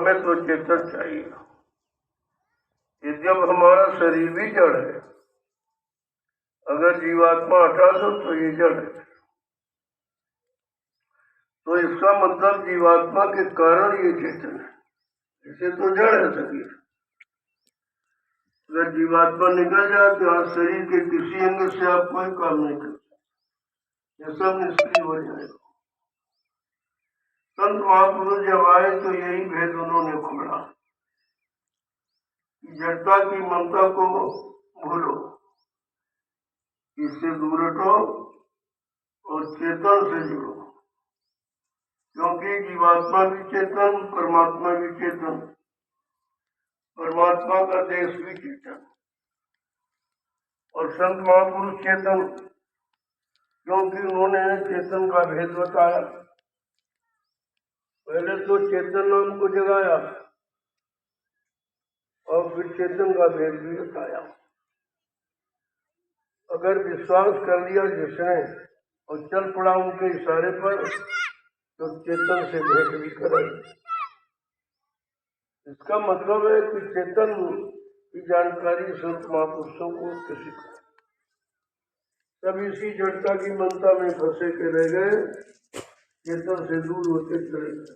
हमें तो चेतन चाहिए। ये जब हमारा शरीर भी जड़ है, अगर जीवात्मा हटा दो तो ये जड़ है, तो इसका मतलब जीवात्मा के कारण ये चेतन है। इसे तो जड़ है शरीर। अगर जीवात्मा निकल जाए तो आज शरीर के किसी अंग से आप कोई काम नहीं कर सकते, ये सब निष्क्रिय हो जाएगा। संत महापुरुष जब आए तो यही भेद उन्होंने खोला, जड़ता की ममता को भूलो, इससे दूर हटो और चेतन से जुड़ो, क्योंकि जीवात्मा भी चेतन, परमात्मा भी चेतन, परमात्मा का देश भी चेतन और संत महापुरुष चेतन, क्योंकि उन्होंने चेतन का भेद बताया। पहले तो चेतन नाम को जगाया और फिर चेतन का भेद भी बताया। अगर विश्वास कर लिया जिसने और चल पड़ा उनके इशारे पर, तो चेतन से भेंट भी करेंगे। इसका मतलब है कि चेतन की जानकारी संत महापुरुषों को किसी को, सब इसी जड़ता की ममता में फंसे के रह गए, चेतन से दूर होते चले गए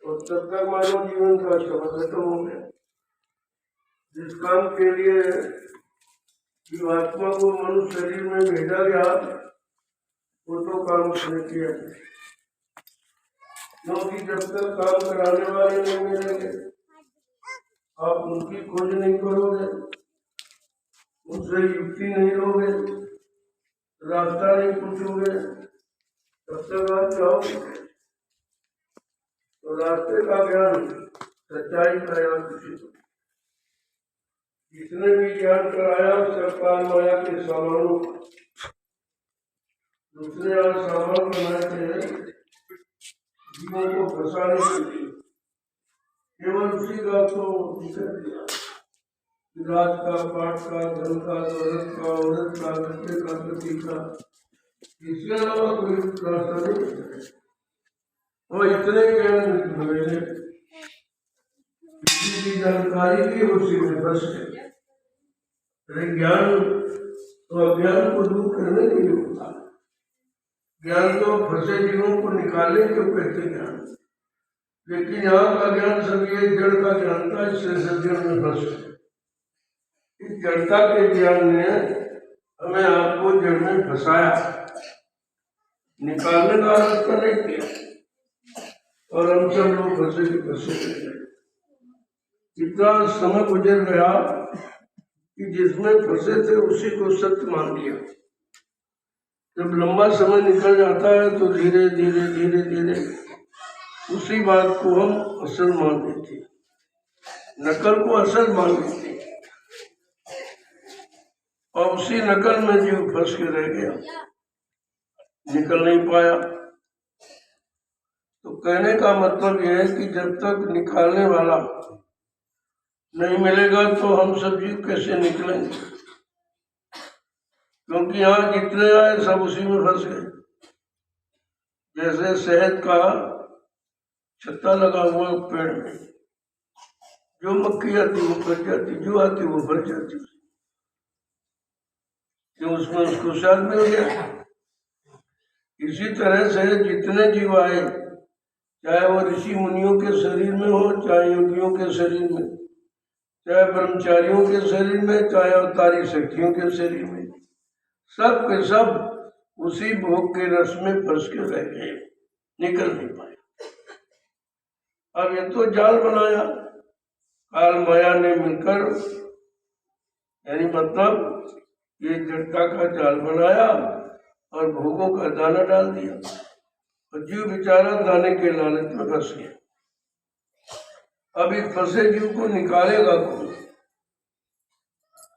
और तब तक मानव जीवन का समय खत्म हो गया। जिस काम के लिए जीवात्मा को मनुष्य शरीर में भेजा गया वो तो काम उसने किया, क्योंकि जब तक काम कराने वाले नहीं मिलेंगे आप उनकी खोज नहीं करोगे, उनसे युक्ति नहीं लोगे, रास्ता नहीं पूछोगे, तब तक आप जाओगे। तो रास्ते का ज्ञान, सच्चाई का ज्ञान किसी को, जिसने भी ज्ञान कराया सरकार माया के सामानों, दूसरे और सामान बनाए थे जीवों को फंसाने के लिए, केवल उसी का तो जिक्र दिया, रात का, पाठ का, धन का, दौलत का, औरत का, बच्चे का, पति का, इसके अलावा कोई रास्ता नहीं। और इतने ज्ञान मिले, किसी की जानकारी की उसी में फंस गए। ज्ञान तो अज्ञान को दूर करने के लिए होता है, ज्ञान तो फंसे जीवों को निकालने के कहते ज्ञान। लेकिन यहाँ का ज्ञान सब ये जड़ का ज्ञान था, इससे सज्जन में फंस गए। इस जड़ता के ज्ञान ने हमें आपको जड़ में फंसाया, निकालने का रास्ता नहीं किया और हम सब लोग फंसे के फंसे गए। इतना समय गुजर गया कि जिसमें फंसे थे उसी को सत्य मान लिया। जब लंबा समय निकल जाता है तो धीरे धीरे धीरे धीरे उसी बात को हम असल मान लेते, नकल को असल मान लेते और उसी नकल में जीव फंस के रह गया, निकल नहीं पाया। तो कहने का मतलब यह है कि जब तक निकालने वाला नहीं मिलेगा तो हम सब जीव कैसे निकलेंगे, क्योंकि यहाँ जितने आए सब उसी में फंस गए। जैसे शहद का छत्ता लगा हुआ पेड़ में, जो मक्खी आती वो फंस जाती, जो आती वो फंस जाती, क्यों उसमें उसको स्वाद मिल गया। इसी तरह से जितने जीव आए, चाहे वो ऋषि मुनियों के शरीर में हो, चाहे योगियों के शरीर में, चाहे ब्रह्मचारियों के शरीर में, चाहे अवतारी शक्तियों के शरीर में, सब के सब उसी भोग के रस में फंस के रह गए, निकल नहीं पाए। अब ये तो जाल बनाया काल माया ने मिलकर, यानी मतलब ये जड़ता का जाल बनाया और भोगों का दाना डाल दिया और जीव बेचारा दाने के लालच में फंस गया। अब इस फंसे जीव को निकालेगा कौन?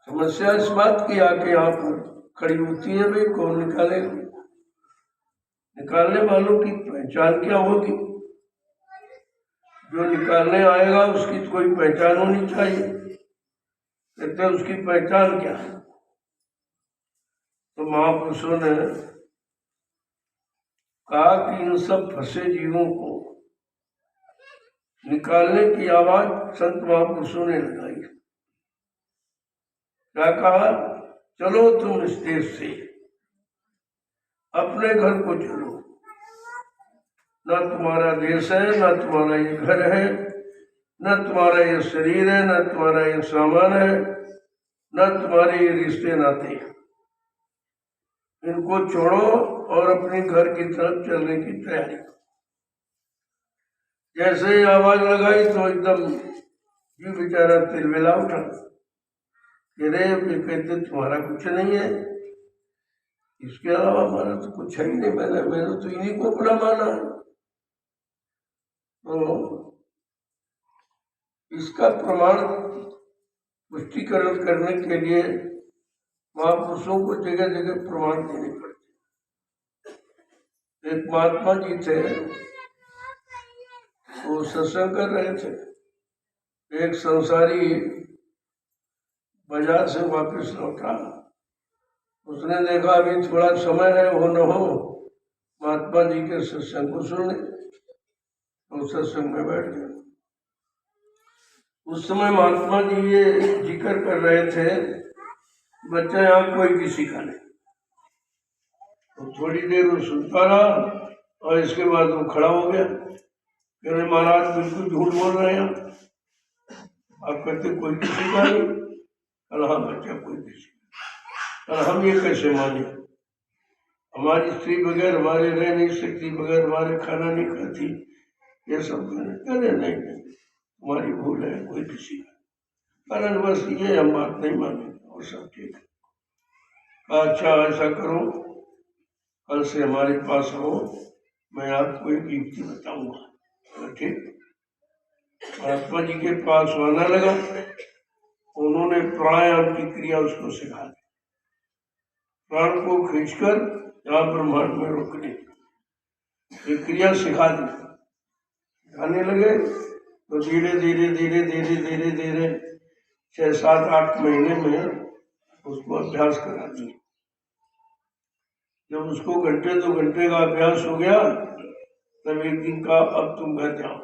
समस्या इस बात की आके यहाँ पर खड़ी होती है, भाई कौन निकालेगा? निकालने वालों की पहचान क्या होगी? जो निकालने आएगा उसकी तो कोई पहचान होनी चाहिए। कहते हैं उसकी पहचान क्या है? तो महापुरुषों ने कहा कि इन सब फंसे जीवों को निकालने की आवाज संत महापुरुषों ने लगाई। क्या कहा? चलो तुम इस देश से अपने घर को चलो, न तुम्हारा देश है, न तुम्हारा ये घर है, न तुम्हारा ये शरीर है, न तुम्हारा ये सामान है, न तुम्हारे ये रिश्ते नाते। इनको छोड़ो और अपने घर की तरफ चलने की तैयारी करो। जैसे ही आवाज लगाई तो एकदम ये बेचारा तिलमिला उठा। रे कहते तुम्हारा कुछ नहीं है, इसके अलावा हमारा तो कुछ है ही नहीं, मैंने तो इन्हीं को अपना माना है। तो इसका प्रमाण पुष्टिकरण करने के लिए महापुरुषों को जगह जगह प्रमाण देने पड़ते। एक महात्मा जी थे, वो सत्संग कर रहे थे। एक संसारी बाजार से वापस लौटा, उसने देखा अभी थोड़ा समय है, वो न हो महात्मा जी के सत्संग को सुनने, तो सत्संग में बैठ गया। उस समय महात्मा जी ये जिक्र कर रहे थे, बच्चा यहाँ कोई किसी का नहीं। तो थोड़ी देर वो सुनता रहा और इसके बाद वो खड़ा हो गया। कह रहे महाराज बिल्कुल झूठ बोल रहे हैं आप कहते कोई किसी का नहीं। कल हाँ बच्चा कोई किसी का। और हम ये कैसे माने? हमारी स्त्री बगैर हमारे रह नहीं सकती, बगैर हमारे खाना नहीं खाती, ये सब कहने नहीं, तुम्हारी भूल है, कोई किसी का कारण बस ये हम बात नहीं मानेंगे और सब ठीक है। अच्छा ऐसा करो, कल से हमारे पास हो, मैं आपको एक युक्ति बताऊंगा। ठीक, महात्मा जी के पास आना लगा, उन्होंने प्राणायाम की क्रिया उसको सिखा दी। प्राण को खींचकर यहाँ ब्रह्मांड में रोकने की क्रिया सिखा दी। आने लगे तो धीरे धीरे धीरे धीरे धीरे धीरे 6, 7, 8 महीने में उसको अभ्यास करा दिया। जब उसको घंटे 2 घंटे का अभ्यास हो गया, तब एक दिन का अब तुम घर जाओ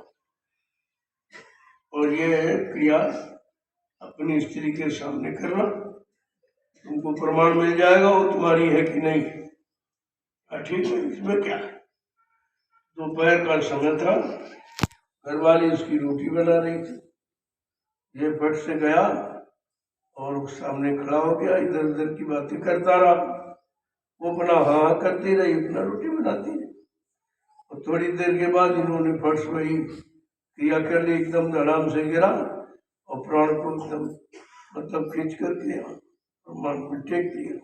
और ये क्रिया अपनी स्त्री के सामने करना, तुमको प्रमाण मिल जाएगा वो तुम्हारी है कि नहीं। ठीक है, इसमें क्या है। दोपहर का समय था, घरवाली उसकी रोटी बना रही थी। ये फट से गया और उस सामने खड़ा हो गया, इधर उधर की बातें करता रहा। वो अपना हाँ करती रही, अपना रोटी बनाती रही। और थोड़ी देर के बाद इन्होंने फट से वही क्रिया कर ली, एकदम आराम से गिरा और प्राण को एकदम मतलब खींच करके मान को टेक दिया।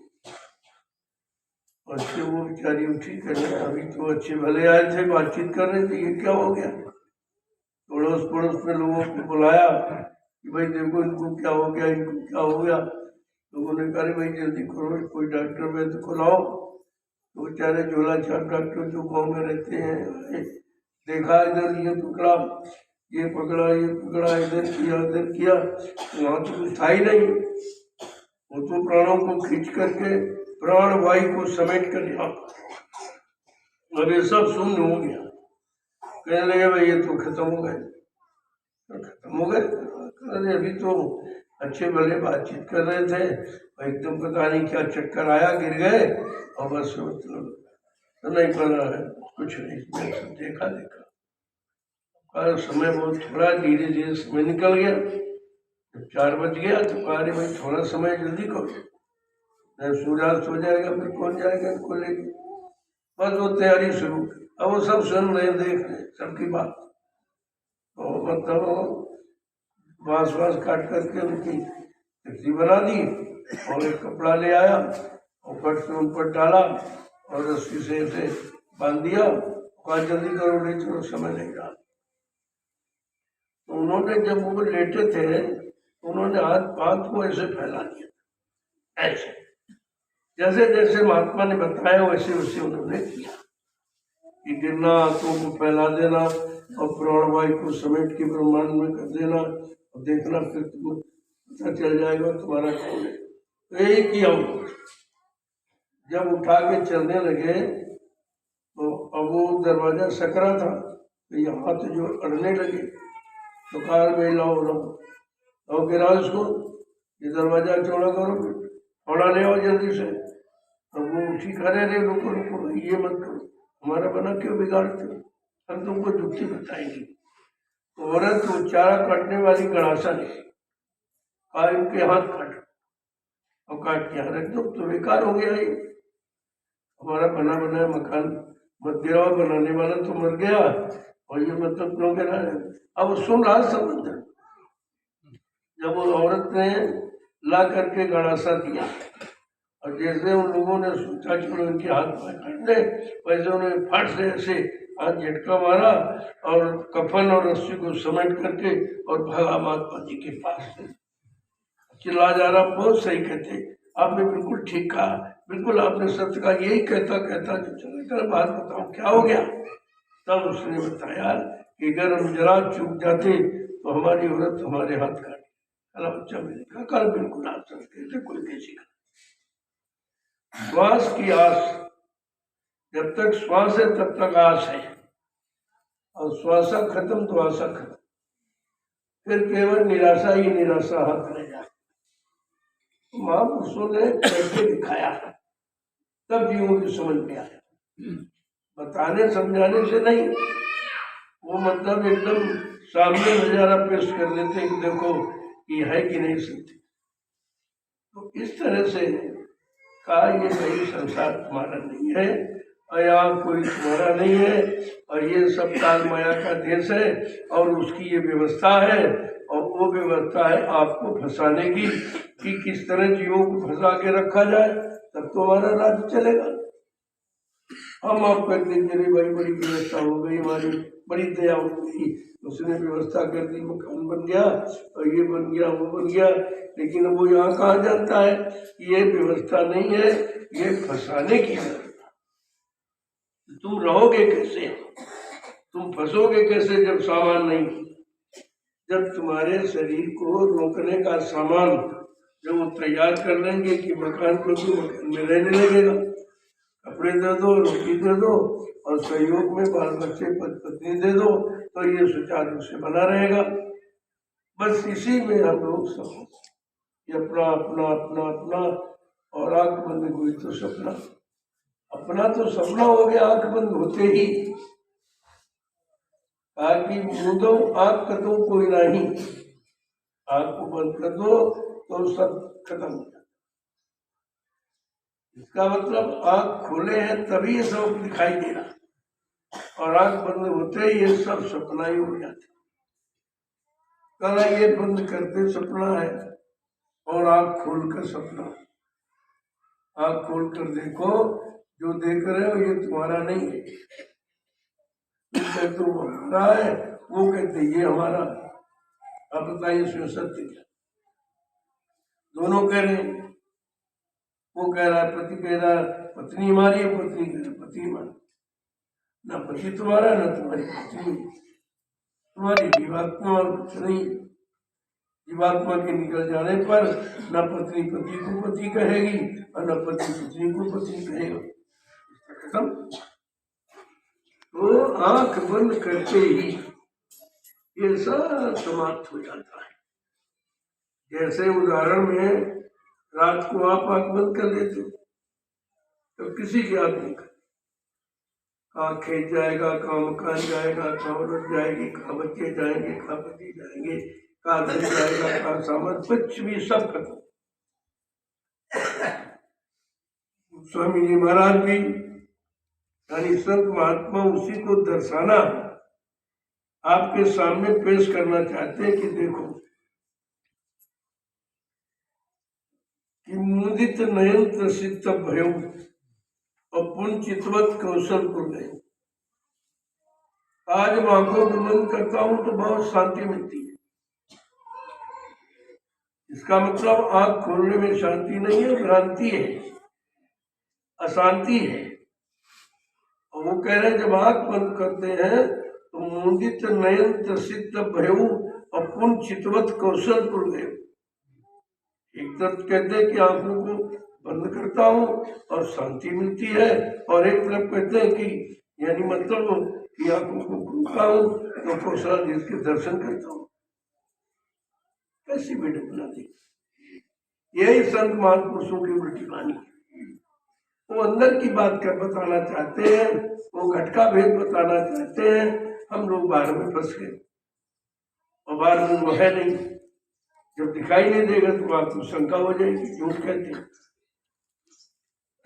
अच्छे वो बेचारी उठी करने, अभी तो अच्छे भले आए थे, बातचीत कर रहे थे, ये क्या हो गया। पड़ोस पड़ोस में लोगों को बुलाया कि भाई देखो इनको क्या हो गया, इनको क्या हो गया। लोगों ने कहा भाई जल्दी करो, कोई डॉक्टर वैद्य को लाओ। तो बेचारे झोला छाप डॉक्टर जो गाँव में रहते हैं, देखा इधर ये पकड़ा, ये पकड़ा, ये पकड़ा, इधर किया, उधर किया, वहां तो कुछ था ही नहीं। वो तो प्राणों को खींच करके प्राण वायु को समेट कर यहाँ, अब ये सब शून्य हो गया। कहने लगे भाई ये तो खत्म हो गए, खत्म हो गए। अरे अभी तो अच्छे भले बातचीत कर रहे थे, एकदम पता नहीं क्या चक्कर आया, गिर गए और बस मतलब तो नहीं पता है कुछ नहीं, सब देखा देखा। समय बहुत थोड़ा, धीरे धीरे समय निकल गया। 4 बज गया तो कहा अरे भाई थोड़ा समय जल्दी करो, नहीं सूर्यास्त हो जाएगा, फिर कौन जाएगा इनको लेके। बस वो तैयारी शुरू। अब वो सब सुन रहे, देख रहे सबकी बात। तो मतलब बांस वांस काट करके उनकी तख्ती बना दी और एक कपड़ा ले आया और फट से उन पर डाला और रस्सी से ऐसे बांध दिया। कहा जल्दी करो, नहीं चलो समय नहीं रहा। तो उन्होंने जब वो लेटे थे, उन्होंने हाथ को ऐसे फैला दिया, ऐसे जैसे जैसे महात्मा ने बताया वैसे वैसे उन्होंने किया कि गिरना, हाथों को फैला देना और प्राणवायु को समेट के ब्रह्मांड में कर देना और देखना, फिर तुमको पता चल जाएगा तुम्हारा कौन है। तो यही किया। जब उठा के चलने लगे तो अब वो दरवाजा सकरा था, तो ये हाथ जो अड़ने लगे, तो कार में लाओ और गिरा उसको, ये दरवाजा चौड़ा करो, थोड़ा ले आओ जल्दी से। अब वो उठी करे, रे रुको रुको, ये मत करो, हमारा बना क्यों बिगाड़ते हो, हम तुमको जुक्ति बताएंगे। औरत को चारा काटने वाली गणासा ने कहा इनके हाथ काट, और काट के यहाँ रख दो तो बेकार हो गया। ये हमारा बना बनाया मकान मत गिराओ, बनाने वाला तो मर गया और ये मतलब क्यों गिरा है। अब सुन रहा समंदर, जब वो औरत ने ला करके गणासा दिया और जैसे उन लोगों ने सोचा कि उनके हाथ पाए काट दे, वैसे उन्हें फट से ऐसे हाथ झटका मारा और कफन और रस्सी को समेट करके और भागा महात्मा जी के पास से। चिल्ला जा रहा, बहुत सही कहते, आपने बिल्कुल ठीक कहा, बिल्कुल आपने सत्य कहा। यही कहता कहता जो चले कर बात बताओ क्या हो गया। तब उसने बताया कि अगर हम जरा चूक जाते तो हमारी औरत हमारे हाथ काटे। कल बच्चा मैंने कहा कल बिल्कुल आप सच कहते, कोई कैसी का श्वास की आस, जब तक श्वास है तब तक आस है, और श्वासा खत्म तो आशा खत्म, फिर केवल निराशा ही निराशा हाथ रह जाए। महापुरुषों ने कैसे दिखाया, तब जीवों की समझ में आया। बताने समझाने से नहीं, वो मतलब एकदम सामने नजारा पेश कर देते कि देखो ये है कि नहीं सत्य। तो इस तरह से कहा ये सही संसार तुम्हारा नहीं है और यहाँ कोई तुम्हारा नहीं है, और ये सब काल माया का देश है और उसकी ये व्यवस्था है, और वो व्यवस्था है आपको फंसाने की कि किस तरह जीवों को फंसा के रखा जाए, तब तो हमारा राज्य चलेगा। हम आप कहते हैं भाई बड़ी व्यवस्था हो गई, हमारी बड़ी दया हो गई, उसने व्यवस्था कर दी, मकान बन गया और ये बन गया वो बन गया, लेकिन वो यहाँ कहाँ जानता है ये व्यवस्था नहीं है, ये फंसाने की व्यवस्था। तुम रहोगे कैसे, तुम फंसोगे कैसे जब सामान नहीं, जब तुम्हारे शरीर को रोकने का सामान जब वो तैयार कर लेंगे कि मकान को तो मकान में रहने लगेगा, कपड़े दे दो, रोटी दे दो और सहयोग में बाल बच्चे पत्नी दे दो, तो ये सुचारू से बना रहेगा। बस इसी में हम लोग सब ये अपना अपना अपना अपना, और आंख बंद हुई तो सपना, अपना तो सपना हो गया आंख बंद होते ही। आँख मूंदो आंख कर दो कोई नहीं, आंख को बंद कर दो तो सब खत्म हो जाता। इसका मतलब आंख खोले हैं तभी ये सब दिखाई दे रहा, और आंख बंद होते ही ये सब सपना ही हो जाता। कल ये बंद करते सपना है और आंख खोलकर सपना। आंख खोल कर देखो, जो देख रहे हो ये तुम्हारा नहीं है, तो हमारा है, वो कहते ये हमारा। अब बताइए इसमें सत्य क्या। दोनों कह रहे हैं, वो कह रहा है, पति कह रहा है पत्नी हमारी है, पत्नी कह रहा पति हमारा। ना पति तुम्हारा ना तुम्हारी पत्नी, तुम्हारी जीवात्मा और कुछ नहीं। जीवात्मा के निकल जाने पर न पत्नी पति को पति कहेगी और न पति पत्नी को पति कहेगा, खत्म। तो आंख बंद करते ही ये सब समाप्त हो जाता है। जैसे उदाहरण में रात को आप आंख बंद कर लेते हो तो किसी की आंख नहीं, कहाँ खेत जाएगा, कहाँ मकान जाएगा, कहाँ औरत जाएगी, कहाँ बच्चे जाएंगे, कहाँ पति जाएंगे, कहाँ धन जाएगा, कहाँ सामान, कुछ भी सब खत्म। स्वामी जी महाराज भी यानी संत महात्मा उसी को दर्शाना आपके सामने पेश करना चाहते हैं कि देखो कि मुदित नयन त्रसित भयो और पुण्यचितवत कौशल को गए। आज मैं आंखों को बंद करता हूं तो बहुत शांति मिलती है। इसका मतलब आंख खोलने में शांति नहीं है, भ्रांति है, अशांति है। और वो कह रहे हैं जब आंख बंद करते हैं तो मुदित नयन त्रसित भयो और पुण्यचितवत कौशल को गए। एक तरफ कहते हैं कि आंखों को बंद करता हूँ और शांति मिलती है, और एक तरफ कहते हैं कि यानी मतलब कि आंखों को खोलता हूँ तो कौशल जी के दर्शन करता हूँ। कैसी बेटे बना दी। यही संत महापुरुषों की उल्टी वाणी है। वो अंदर की बात कर बताना चाहते हैं, वो घट का भेद बताना चाहते हैं, हम लोग बाहर में फंस गए और बाहर में वो है नहीं। जब दिखाई नहीं देगा तो आपको शंका हो जाएगी, झूठ कहते हैं।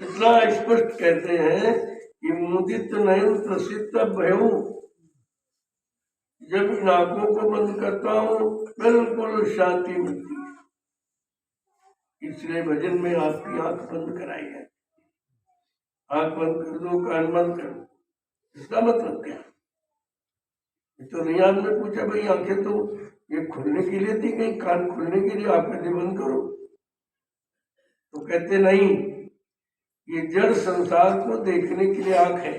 इतना स्पष्ट कहते हैं कि मुदित नयन प्रसिद्ध भयऊ, जब इन आंखों को बंद करता हूँ बिल्कुल शांति मिलती है। इसलिए भजन में आपकी आंख बंद कराई है। आंख बंद कर दो, कान बंद कर दो, इसका मतलब क्या? तो रियाज में पूछा, भाई आंखें तो ये खुलने के लिए थी, कहीं कान खुलने के लिए आप कैसे बंद करो? तो कहते नहीं, ये जड़ संसार को देखने के लिए आंख है।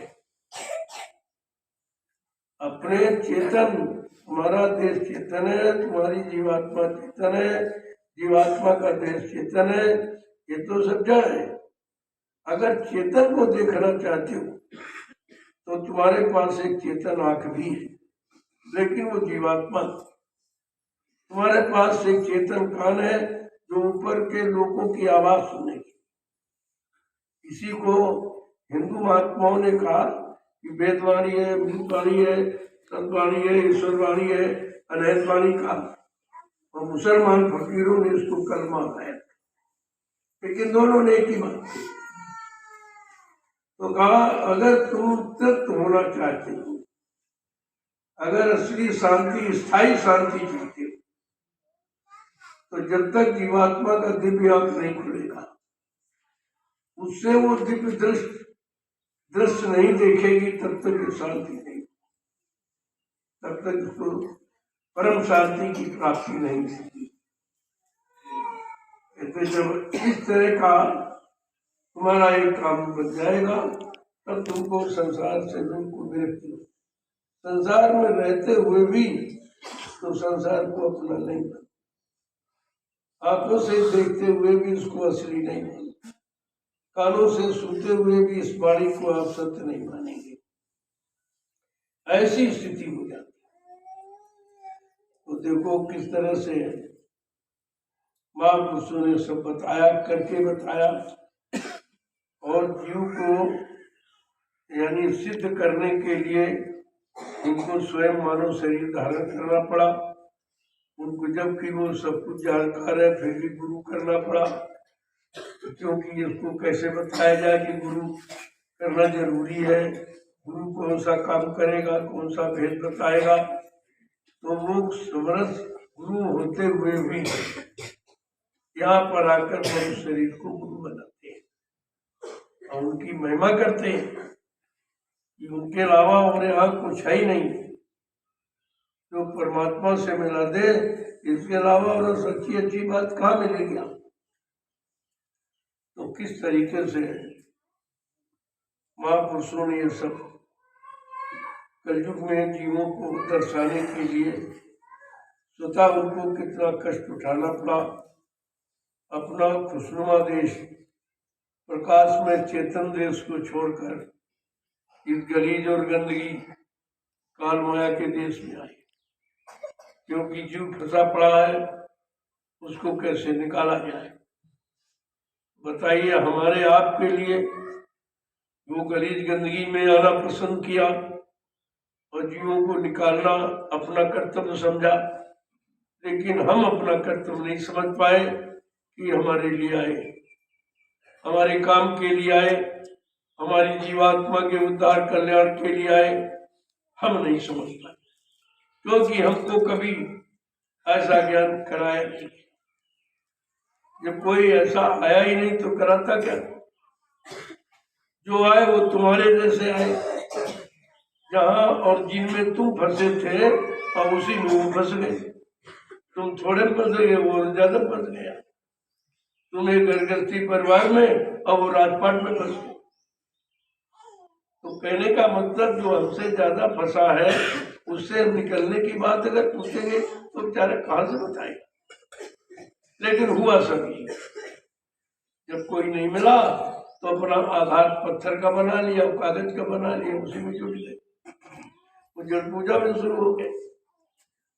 अपने चेतन, तुम्हारा देश चेतन है, तुम्हारी जीवात्मा चेतन है, जीवात्मा का देश चेतन है, ये तो सब जड़ है। अगर चेतन को देखना चाहते हो तो तुम्हारे पास एक चेतन आंख भी है, लेकिन वो जीवात्मा। तुम्हारे पास एक चेतन कान है जो ऊपर के लोगों की आवाज सुनेगी। इसी को हिंदू महात्माओं ने कहा कि वेदवाणी है, अमृतवाणी है, संतवाणी है, ईश्वरवाणी है, अनहतवाणी का। और मुसलमान फकीरों ने इसको कलमा गाया, लेकिन दोनों ने एक ही बात की। तो कहा, अगर तुम तृप्त होना चाहते हो, अगर असली शांति, स्थायी शांति चाहते हो, तो जब तक जीवात्मा का दिव्य आंख नहीं खुलेगा, उससे वो दिव्य दृश्य नहीं देखेगी, तब तक शांति नहीं, तब तक उसको परम शांति की प्राप्ति नहीं होगी। तो जब इस तरह का तुम्हारा एक काम बन जाएगा, तब तुमको संसार से बिल्कुल विरक्ति हो। संसार में रहते हुए भी तो संसार को अपना नहीं मानते, आंखों से देखते हुए भी इसको असली नहीं मानते, कानों से सुनते हुए भी इस वाणी को आप सत्य नहीं मानेंगे। ऐसी स्थिति हो जाती है। तो देखो किस तरह से महापुरुषों ने सब बताया, करके बताया, और जीव को यानी सिद्ध करने के लिए उनको स्वयं मानव शरीर धारण करना पड़ा। उनको जबकि वो सब कुछ जानकार है, फिर भी गुरु करना पड़ा, क्योंकि इसको कैसे बताया जाए कि गुरु करना जरूरी है। गुरु कौन सा काम करेगा, कौन सा भेद बताएगा। तो वो समरस गुरु होते हुए भी यहाँ पर आकर मनुष्य शरीर को गुरु बनाते हैं और उनकी महिमा करते हैं कि उनके अलावा और यहाँ कुछ है ही नहीं जो परमात्मा से मिला दे। इसके अलावा और सच्ची अच्छी बात कहाँ मिलेगी? तो किस तरीके से महापुरुषों ने ये सब कलयुग में जीवों को दर्शाने के लिए स्वतः उनको कितना कष्ट उठाना पड़ा। अपना खुशनुमा देश, प्रकाश में चेतन देश को छोड़कर इस गलीज और गंदगी काल माया के देश में आए, क्योंकि जीव फंसा पड़ा है, उसको कैसे निकाला जाए। बताइए, हमारे आपके लिए वो गलीज गंदगी में आना पसंद किया और जीवों को निकालना अपना कर्तव्य समझा, लेकिन हम अपना कर्तव्य नहीं समझ पाए कि हमारे लिए आए, हमारे काम के लिए आए, हमारी जीवात्मा के उद्धार कल्याण के लिए आए। हम नहीं समझ पाए क्योंकि हमको कभी ऐसा ज्ञान कराया नहीं। जब कोई ऐसा आया ही नहीं तो कराता क्या? जो आए वो तुम्हारे जैसे आए, जहां और जिनमें तुम फंसे थे और उसी में वो फंस गए। तुम थोड़े फंस गए, वो ज्यादा फंस गया। तुम एक गृहस्थी परिवार में और वो राजपाट में फंस गए। तो कहने का मतलब जो हमसे ज्यादा फंसा है उससे निकलने की बात अगर पूछेंगे तो बेचारा कहाँ से बताएगा। लेकिन हुआ सभी, जब कोई नहीं मिला तो अपना आधार पत्थर का बना लिया, कागज का बना लिया, उसी में जुट गए। वो जड़ पूजा में शुरू हो गए।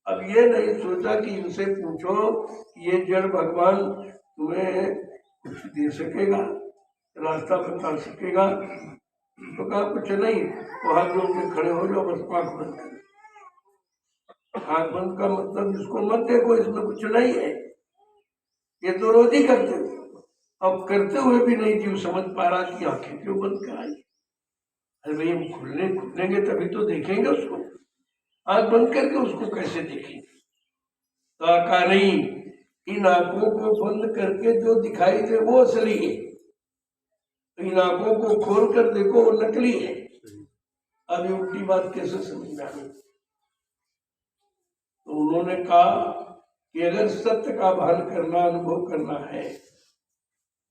अब ये नहीं सोचा कि इनसे पूछो कि ये जड़ भगवान तुम्हें कुछ दे सकेगा, रास्ता बता सकेगा। तो कहा कुछ नहीं, तो हाथ जोड़ के खड़े हो जाओ, बस आंख बंद कर। आंख बंद का मतलब इसको मत देखो, इसमें कुछ नहीं है, ये तो रोज ही करते हो। अब करते हुए भी नहीं जीव समझ पा रहा कि आंखें क्यों बंद कराई। अरे भाई हम खुलेंगे तभी तो देखेंगे उसको, आंख बंद करके उसको कैसे देखेंगे। तो कहा नहीं, इन आंखों को बंद करके जो दिखाई दे वो असली है, इन आंखों को खोल कर देखो वो नकली है। अब ये उल्टी बात कैसे समझ में आई। तो उन्होंने कहा कि अगर सत्य का भान करना, अनुभव करना है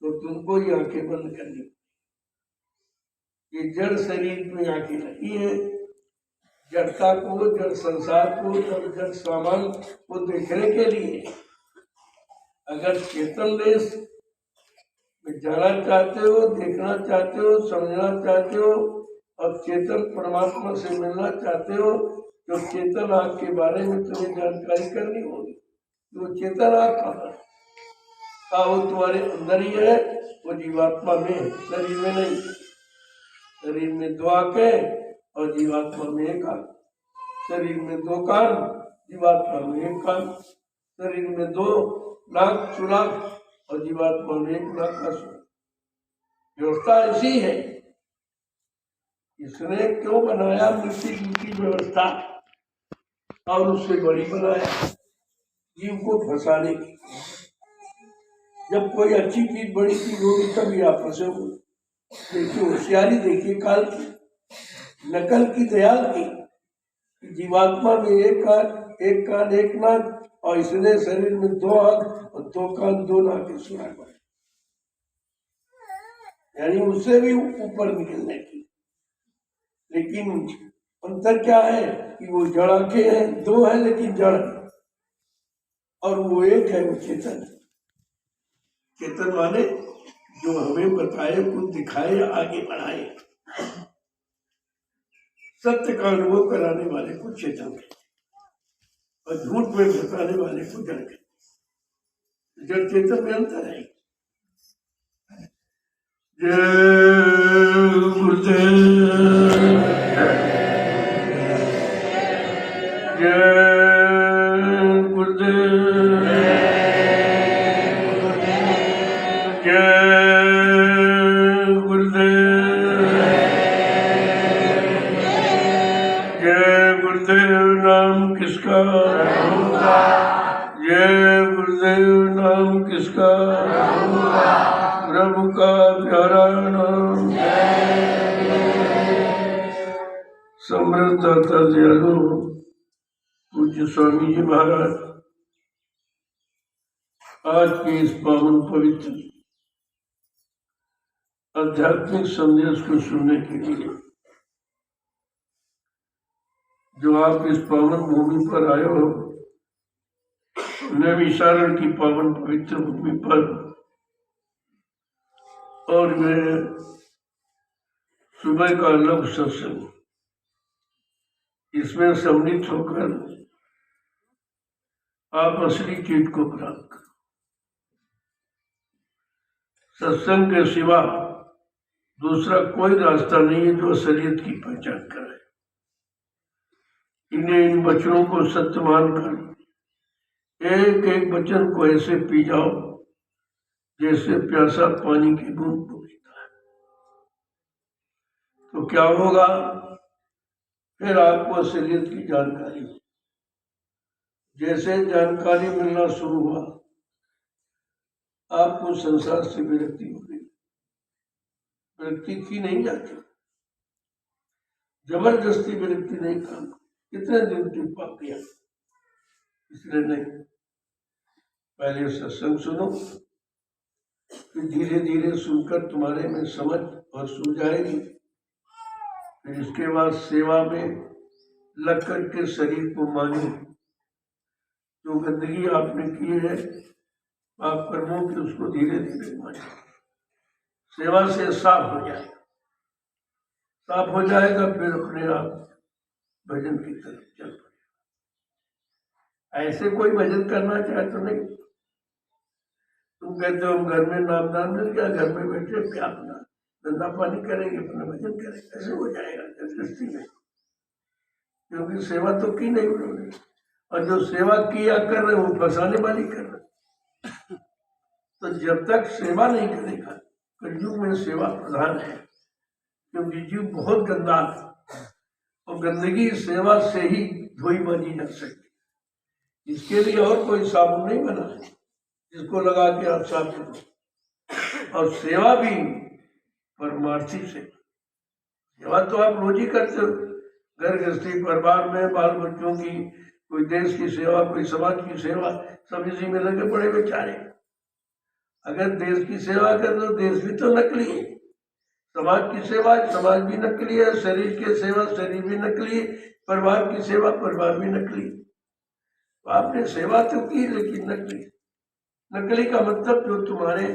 तो तुमको ये आंखें बंद करनी। ये जड़ शरीर में आंखें लगी है, जड़ता को, जड़ संसार को, जड़ सामान को देखने के लिए। अगर चेतन देश में जाना चाहते हो, देखना चाहते हो, समझना चाहते हो और चेतन परमात्मा से मिलना चाहते हो, तो चेतन आग के बारे में तुम्हें जानकारी करनी होगी। वो चेतन आग कहाँ, वो तुम्हारे अंदर ही है, वो जीवात्मा में है, शरीर में नहीं। शरीर में 2 आंखें और जीवात्मा में 1 आंख, शरीर में 2 कान, जीवात्मा में 1 कान, शरीर में 2 नाक सुनाक और जीवात्मा में 1 नाक का सुनाक। व्यवस्था ऐसी है। इसने क्यों बनाया मिट्टी की व्यवस्था और उससे बड़ी बनाया जीव को फंसाने की। जब कोई अच्छी चीज, बड़ी चीज होगी तभी आप फंसे हो। देखिए होशियारी, देखिए काल की, नकल की, दयाल की। जीवात्मा में 1 कान 1 नाक और इसने शरीर में 2 आंख और 2 कान 2 नाक सुनाक, यानी उससे भी ऊपर निकलने की। लेकिन अंतर क्या है कि वो जड़ आंखें हैं, 2 है लेकिन जड़, और वो 1 है, वो चेतन। चेतन माने जो हमें बताए, कुछ दिखाए, आगे बढ़ाए, सत्य का अनुभव कराने वाले को चेतन है और झूठ में बताने वाले को जड़ है। जड़ चेतन में अंतर है। जय गुरुदेव, जय गुरुदेव, जय गुरुदेव, जय गुरुदेव नाम किसका, जय गुरुदेव नाम किसका, प्रभु का प्यारा नाम। समृद्ध दाता दयालु पूज्य स्वामी जी महाराज आज के इस पावन पवित्र आध्यात्मिक संदेश को सुनने के लिए जो आप इस पावन भूमि पर आए हो, नैमिषारण्य की पावन पवित्र भूमि पर, और मैं सुबह का लघु सत्संग इसमें सम्मिलित होकर आप असली चीज को प्राप्त करो। सत्संग के सिवा दूसरा कोई रास्ता नहीं है जो असलियत की पहचान करे। इन वचनों को सत्य मानकर एक एक वचन को ऐसे पी जाओ जैसे प्यासा पानी की बूंद को पीता है। तो क्या होगा, फिर आपको असलियत की जानकारी, जैसे जानकारी मिलना शुरू हुआ, आपको संसार से विरक्ति हो गई। विरक्ति की नहीं जाती, जबरदस्ती विरक्ति नहीं काम। कितने दिन टिक पाती है, इसलिए नहीं। पहले सत्संग सुनो, फिर धीरे धीरे सुनकर तुम्हारे में समझ और सूझ आएगी। फिर इसके बाद सेवा में लग करके शरीर को मानो। जो गंदगी आपने की है आप कर्मों की, उसको धीरे धीरे मानो। सेवा से साफ हो जाएगा, साफ हो जाएगा, फिर अपने आप भजन की तरफ चल पड़ेगा। ऐसे कोई भजन करना चाहे तो नहीं। तुम कहते हो हम घर में नामदान मिल गया, घर में बैठे क्या अपना धंधा पानी करेंगे, अपना भजन करेंगे, ऐसे हो जाएगा दृष्टि में, क्योंकि सेवा तो की नहीं उन्होंने। और जो सेवा किया कर रहे वो फंसाने वाली कर रहे। तो जब तक सेवा नहीं करेगा, कलयुग में सेवा प्रधान है, क्योंकि जीव बहुत गंदा है और गंदगी सेवा से ही धोई मानी जा सकती। इसके लिए और कोई साबुन नहीं बना है जिसको लगा के आप साफ करो। और सेवा भी परमार्थी सेवा तो आप रोज ही करते हो, घर गृहस्थी, परिवार में, बाल बच्चों की, कोई देश की सेवा, कोई समाज की सेवा, सब इसी में लगे पड़े बेचारे। अगर देश की सेवा कर दो, देश भी तो नकली है। समाज की सेवा, समाज भी नकली है। शरीर की सेवा, शरीर भी नकली है। परिवार की सेवा, परिवार भी नकली। तो आपने सेवा तो की, लेकिन नकली। नकली का मतलब जो तुम्हारे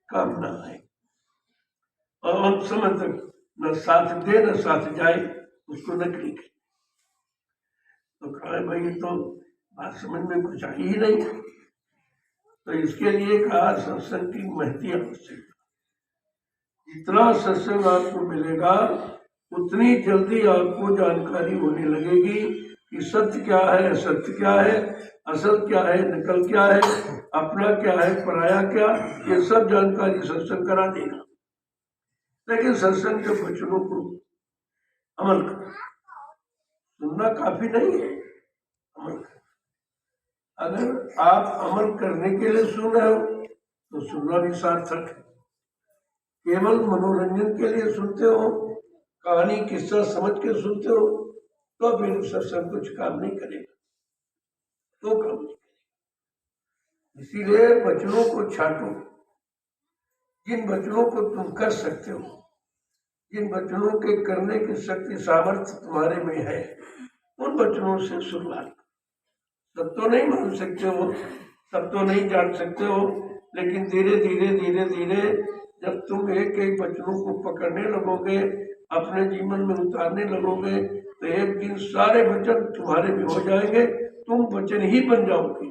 काम ना आए और हम समय तक न साथ दे न साथ जाए, उसको नकली कहे। तो कहा भाई तो बात समझ में कुछ आई ही नहीं। तो इसके लिए कहा सत्संग की महती आवश्यक। जितना सत्संग आपको मिलेगा उतनी जल्दी आपको जानकारी होने लगेगी कि सत्य क्या है, असत्य क्या है, असल क्या है, नकल क्या है, अपना क्या है, पराया क्या, ये सब जानकारी सत्संग करा देगा। लेकिन सत्संग के वचनों को अमल करो। सुनना काफी नहीं है, अमल करो। अगर आप अमल करने के लिए सुन रहे हो तो सुनना भी सार्थक है। केवल मनोरंजन के लिए सुनते हो, कहानी किस्सा समझ के सुनते हो, तो फिर सत्संग कुछ काम नहीं करेगा, तो काम नहीं करेगा। इसीलिए वचनों को छाटो। जिन वचनों को तुम कर सकते हो, जिन वचनों के करने की शक्ति सामर्थ्य तुम्हारे में है, उन वचनों से शुरुआत। सब तो नहीं मान सकते हो, सब तो नहीं जान सकते हो, लेकिन धीरे धीरे धीरे धीरे जब तुम एक एक वचनों को पकड़ने लगोगे, अपने जीवन में उतारने लगोगे, तो एक दिन सारे वचन तुम्हारे में हो जाएंगे। तुम वचन ही बन जाओगे,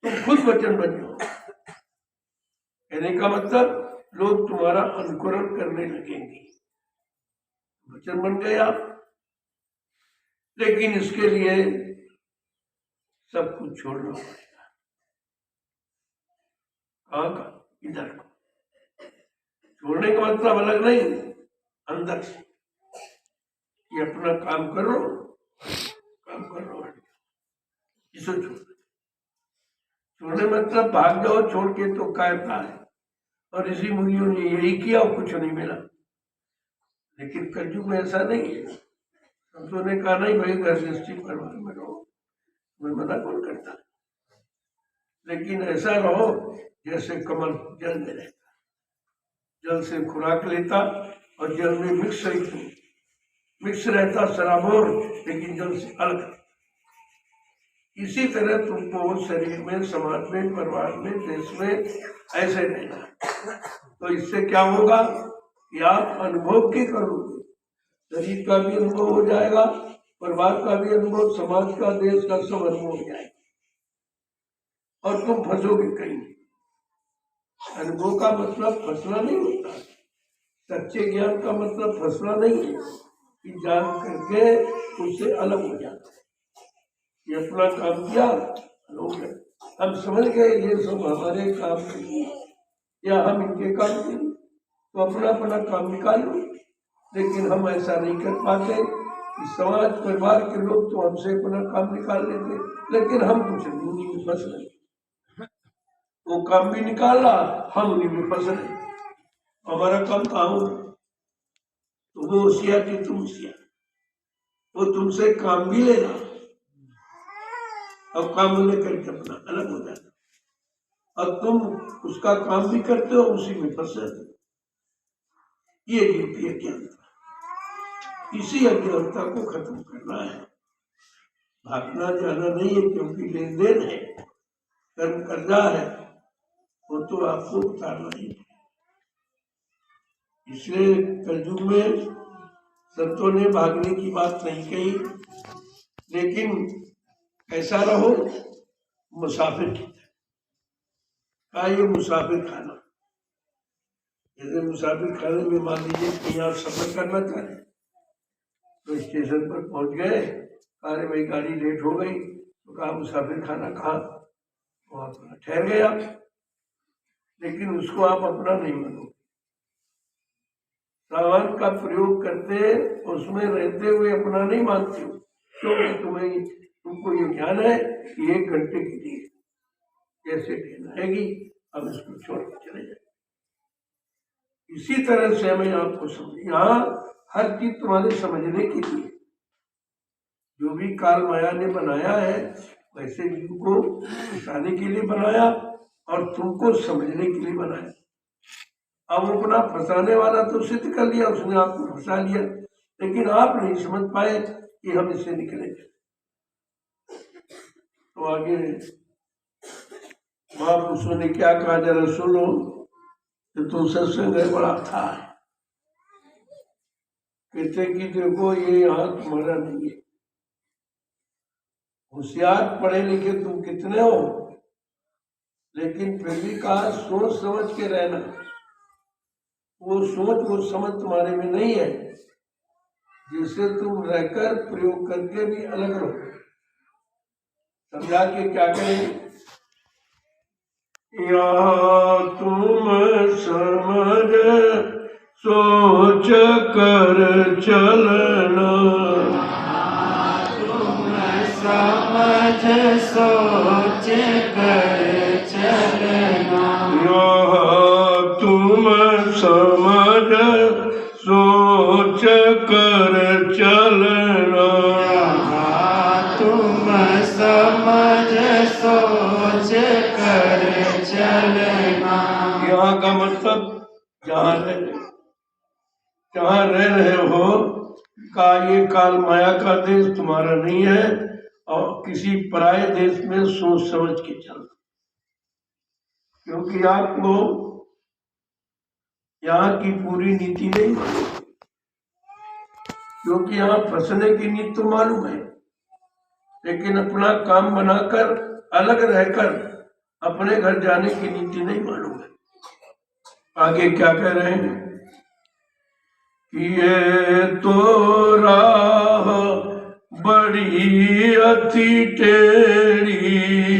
तुम खुद वचन बन जाओगे। कहने का मतलब लोग तुम्हारा अनुकरण करने लगेंगे, वचन बन गए आप। लेकिन इसके लिए सब कुछ छोड़ना पड़ेगा। कहाँ का? इधर को छोड़ने का मतलब अलग नहीं, अंदर से कि अपना काम करो, काम करो, इसे छोड़ने मतलब भाग जाओ छोड़ के, तो कायरता है। और ऋषि मुनियों ने यही किया और कुछ नहीं मिला। लेकिन कलयुग में ऐसा नहीं है। संतों ने कहा नहीं भाई, घर गृहस्थी परिवार में रहो, मैं मना कौन करता, लेकिन ऐसा रहो जैसे कमल जल में रहता, जल से खुराक लेता और जल में मिक्स रहता सराबोर, लेकिन जल से अलग। इसी तरह तुमको शरीर में, समाज में, परिवार में, देश में ऐसे रहना। तो इससे क्या होगा कि आप अनुभव की करोगे, शरीर का भी अनुभव हो जाएगा, परिवार का भी अनुभव, समाज का, देश का सब अनुभव हो जाएगा, और तुम फंसोगे कहीं। अनुभव का मतलब फंसना नहीं होता। सच्चे ज्ञान का मतलब फंसना नहीं है कि जान करके उससे अलग हो जाता है। ये अपना काम किया, लोग हम समझ गए ये सब हमारे काम नहीं है या हम इनके काम नहीं, तो अपना अपना काम निकालो। लेकिन हम ऐसा नहीं कर पाते। समाज परिवार के लोग तो हमसे अपना काम निकाल लेते, लेकिन हम कुछ उन्हीं में फंस रहे। वो काम भी निकाल रहा, हम उन्हीं में फंस रहे। हमारा काम कहाँ हो? तो वो होशियार कि तुम होशियार, वो तुमसे काम भी ले रहा और काम लेकर के अपना अलग हो जाता, और तुम उसका काम भी करते हो, उसी में फंसे। ये युक्ति अज्ञानता, इसी अज्ञानता को खत्म करना है। भागना जाना नहीं है, क्योंकि लेन देन है, कर्म कर्जा है, वो तो आपको उतारना ही है। इसलिए कलयुग में संतों ने भागने की बात नहीं कही, लेकिन कैसा रहो? मुसाफिर की तरह। ये मुसाफिर खाना, जैसे मुसाफिर खाने में मान लीजिए कहीं आप सफर करना चाहते तो स्टेशन पर पहुंच गए, अरे भाई गाड़ी लेट हो गई, तो कहा मुसाफिर खाना कहाँ, तो आप ठहर गए आप, लेकिन उसको आप अपना नहीं मानोगे। सामान का प्रयोग करते उसमें रहते हुए अपना नहीं मानते हो, क्योंकि तुमको ये ज्ञान है कि 1 घंटे के लिए कैसे ट्रेन आएगी, अब इसको छोड़ के चले जाए। इसी तरह से हमें आपको समझ, यहाँ हर चीज तुम्हारे समझने के लिए, जो भी काल माया ने बनाया है वैसे जीव को फंसाने के लिए बनाया और तुमको समझने के लिए बनाया। अब अपना फंसाने वाला तो सिद्ध कर लिया, उसने आपको फंसा लिया, लेकिन आप नहीं समझ पाए कि हम इससे निकलेंगे। तो आगे महापुरुषों ने क्या कहा, जरा सुनो, तो सत्संग है बड़ा था, कहते कि देखो ये यहाँ तुम्हारा नहीं है, होशियार पढ़े लिखे तुम कितने हो, लेकिन फिर भी कहा सोच समझ के रहना। वो सोच वो समझ तुम्हारे में नहीं है, जिससे तुम रहकर प्रयोग करके भी अलग रहो। समझा के क्या करें, या तुम समझ सोच कर चलना, तुम समझ सोच कर चलना, या तुम समझ सोच कर चलना, तुम समझ सोच कर चलना। यहाँ का मतलब जहाँ रह रहे हो का ये काल माया का देश तुम्हारा नहीं है, और किसी पराये देश में सोच समझ के चलना, क्योंकि आपको यहाँ की पूरी नीति नहीं मालूम, क्योंकि यहाँ फंसने की नीति तो मालूम है, लेकिन अपना काम बनाकर अलग रहकर अपने घर जाने की नीति नहीं मालूम है। आगे क्या कह रहे हैं कि ये तो राह बड़ी अति टेढ़ी,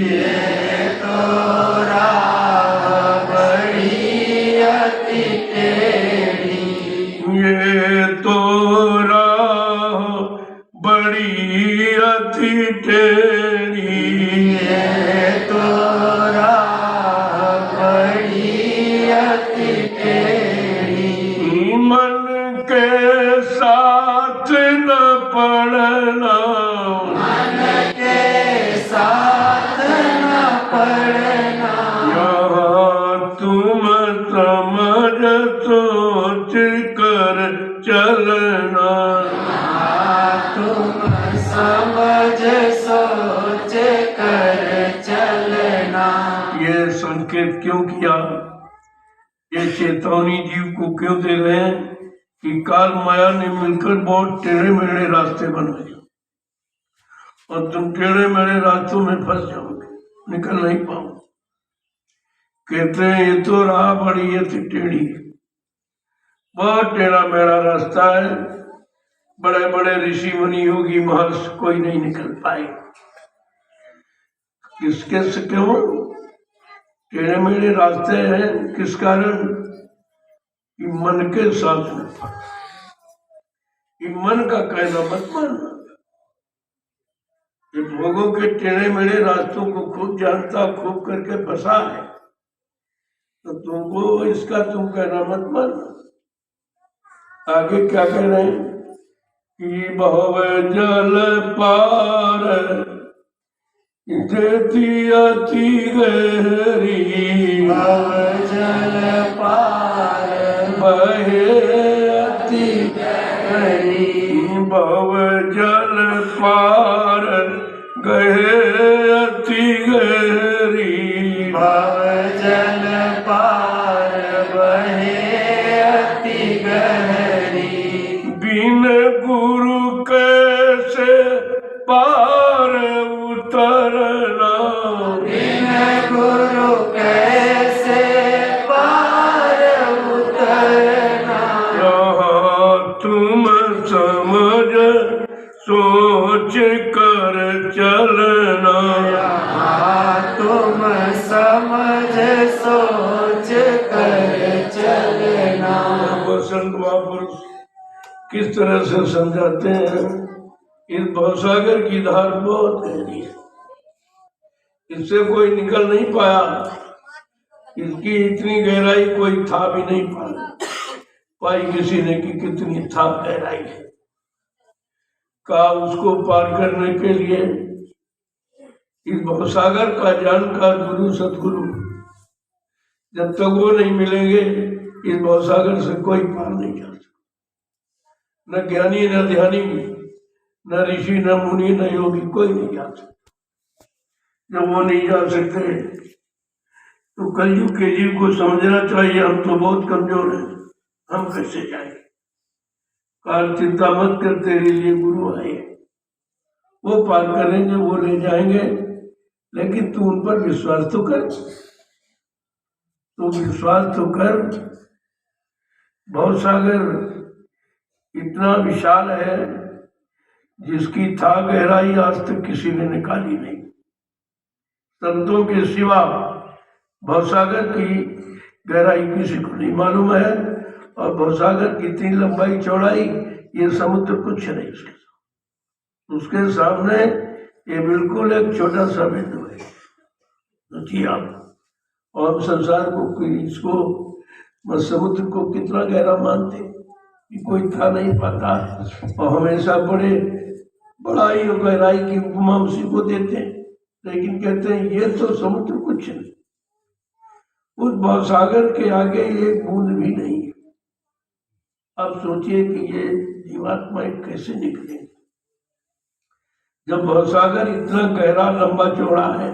ये तो राह बड़ी अति टेढ़ी, ये तो राह बड़ी अति टेढ़ी, ये तो राह बड़ी अति टेढ़ी, मन के साथ न पड़ना, मन के साथ न पड़ना, यहाँ तुम समझ सोच कर चलना, तुम समझ सोच कर चलना। ये संकेत क्यों किया, ये चेतावनी जीव को क्यों दे रहे हैं कि काल माया ने मिलकर बहुत टेढ़े मेढ़े रास्ते बनाए और तुम टेढ़े मेढ़े रास्तों में फंस जाओगे, निकल नहीं पाओगे। कहते हैं ये तो राह बड़ी अति टेढ़ी, बहुत टेढ़ा मेढ़ा रास्ता है, बड़े बड़े ऋषि मुनि योगी महर्षि कोई नहीं निकल पाए। किसके से क्यों टेढ़े मेढ़े रास्ते हैं, किस कारण कि मन के साथ में फंस, कि मन का कहना मत मानना। ये भोगों के टेढ़े मेढ़े रास्तों को खूब जानता, खूब करके फंसा है, तो तुमको इसका तुम कहना मत मानना। आगे क्या कह रहे हैं कि भव जल पार देती अति गहरी, भव जल पार बहे अति गहरी, भव जल पार गहे अति गहरी, भव जल पार बहे अति गहरी, बिन गुरु कैसे पार उतर चलना। बिन गुरु कैसे पार उतरना। यहाँ तुम समझ सोच कर चलना। यहाँ तुम समझ सोच कर चलना। वसंत महापुरुष किस तरह से समझाते हैं। इस भवसागर की धार बहुत गहरी है, इससे कोई निकल नहीं पाया। इसकी इतनी गहराई कोई था भी नहीं पाई किसी ने कि कितनी था गहराई है। का उसको पार करने के लिए इस भवसागर का जानकार गुरु सतगुरु जब तक वो नहीं मिलेंगे इस भवसागर से कोई पार नहीं जा सकता। न ज्ञानी न ध्यानी न ऋषि न मुनि न योगी कोई नहीं जा सकता। जब वो नहीं जा सकते तो कलयुग के जीव को समझना चाहिए हम तो बहुत कमजोर हैं, हम कैसे जाएंगे। काल चिंता मत कर, तेरे लिए गुरु आए, वो पार करेंगे, वो ले जाएंगे। लेकिन तू उन पर विश्वास तो कर, तो विश्वास तो कर। भवसागर इतना विशाल है जिसकी था गहराई आज तक किसी ने निकाली नहीं। संतों के सिवा भवसागर की गहराई किसी को नहीं मालूम है। और भवसागर की इतनी लंबाई चौड़ाई ये समुद्र कुछ नहीं उसके सामने। ये बिल्कुल एक छोटा सा बिंदु है। सोचिए आप, और संसार को इसको समुद्र को कितना गहरा मानते कि कोई था नहीं पाता, और हमेशा बड़ाई और गहराई की उपमा उसी को देते हैं। लेकिन कहते हैं ये तो समुद्र कुछ नहीं, उस भवसागर के आगे एक बूंद भी नहीं है। अब सोचिए कि ये जीवात्माएं कैसे निकले जब भवसागर इतना गहरा लंबा चौड़ा है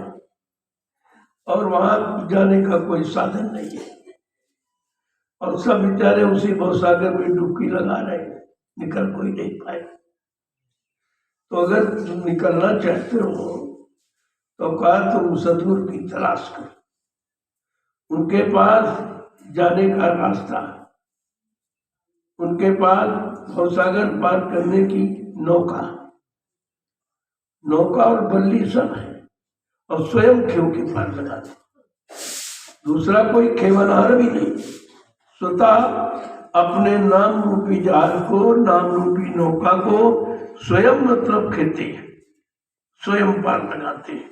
और वहां जाने का कोई साधन नहीं है, और सब बेचारे उसी भवसागर में डुबकी लगा रहे हैं, निकल कोई नहीं पाए। तो अगर तुम निकलना चाहते हो तो कहा तुम सदगुरु की तलाश करो। उनके पास जाने का रास्ता, उनके पास भवसागर पार करने की नौका और बल्ली सब है, और स्वयं खेव के पार लगा दे। दूसरा कोई खेवनहार भी नहीं, स्वतः अपने नाम रूपी जहाज को, नाम रूपी नौका को स्वयं मतलब खेते हैं, स्वयं पार लगाते हैं।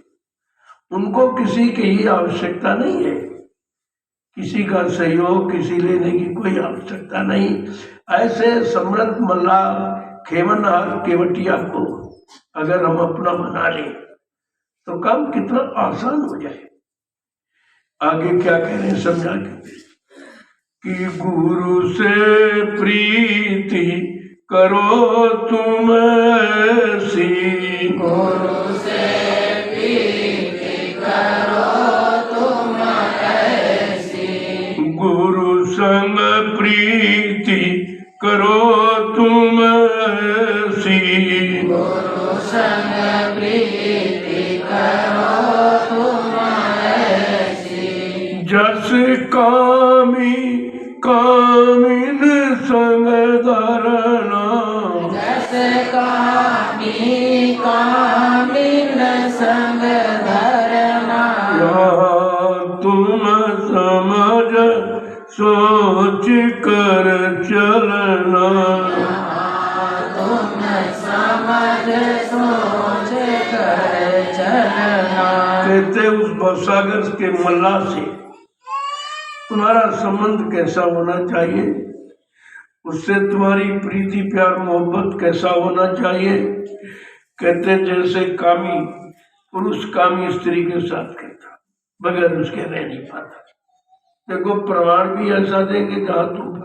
उनको किसी की ही आवश्यकता नहीं है, किसी का सहयोग, किसी लेने की कोई आवश्यकता नहीं। ऐसे समृद्ध मल्लाह खेवनहार केवटिया को अगर हम अपना बना लें तो काम कितना आसान हो जाए। आगे क्या कह रहे हैं समझा के कि गुरु से प्रीति करो तुम ऐसी, गुरु से प्रीति करो तुम ऐसी। गुरु संग प्रीति करो तुम ऐसी, गुरु संग प्रीति करो तुम ऐसी। जस कामिन संग धरना, जस कामिन संग धरना। यहाँ तुम समझ सोच कर चलना, तुम समझ सोच कर चलना। कहते उस भवसागर के मल्लाह से तुम्हारा संबंध कैसा होना चाहिए, उससे तुम्हारी प्रीति प्यार मोहब्बत कैसा होना चाहिए। कहते जैसे कामी पुरुष कामी स्त्री के साथ करता, बगैर उसके रह नहीं पाता। देखो प्रमाण भी ऐसा देंगे जहाँ तुम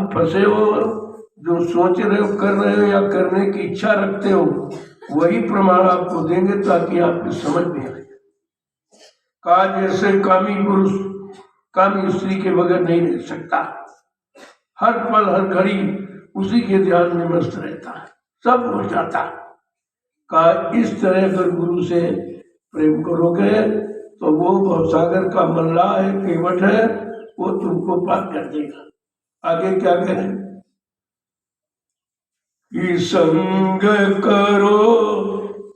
फंसे हो, जो सोच रहे हो, कर रहे हो या करने की इच्छा रखते हो, वही प्रमाण आपको देंगे ताकि आपकी समझ में आए। कहा जैसे कामी पुरुष कामी स्त्री के बगैर नहीं रह सकता, हर पल हर घड़ी उसी के ध्यान में मस्त रहता है, सब हो जाता। का इस तरह अगर गुरु से प्रेम करोगे तो वो भवसागर का मल्लाह है, केवट है, वो तुमको पार कर देगा। आगे क्या करें कि संग करो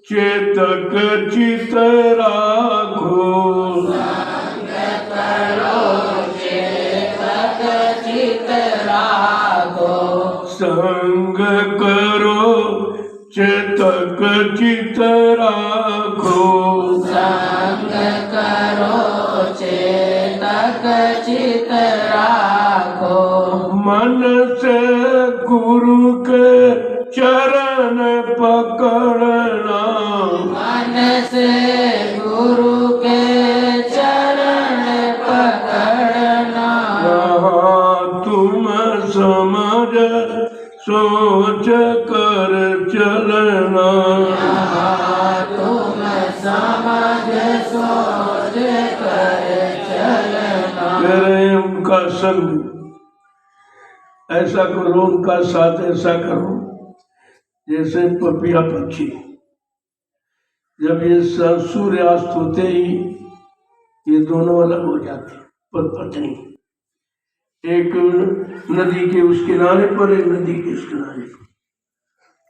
चेतक चित राखो, संग करो चेतक चित राखो, संग करो चेतक चित राखो, मन से गुरु के चरण पकड़ना, मन से गुरु के चरण पकड़ना, यहाँ तुम समझ सोच कर चलना, तुम समझ सोच कर चलना, प्रेम का संग ऐसा करो, उनका साथ ऐसा करो जैसे पपिया पक्षी, जब ये सूर्यास्त होते ही ये दोनों अलग हो जाते, पति पत्नी, एक नदी के उस किनारे पर, एक नदी के उस किनारे पर,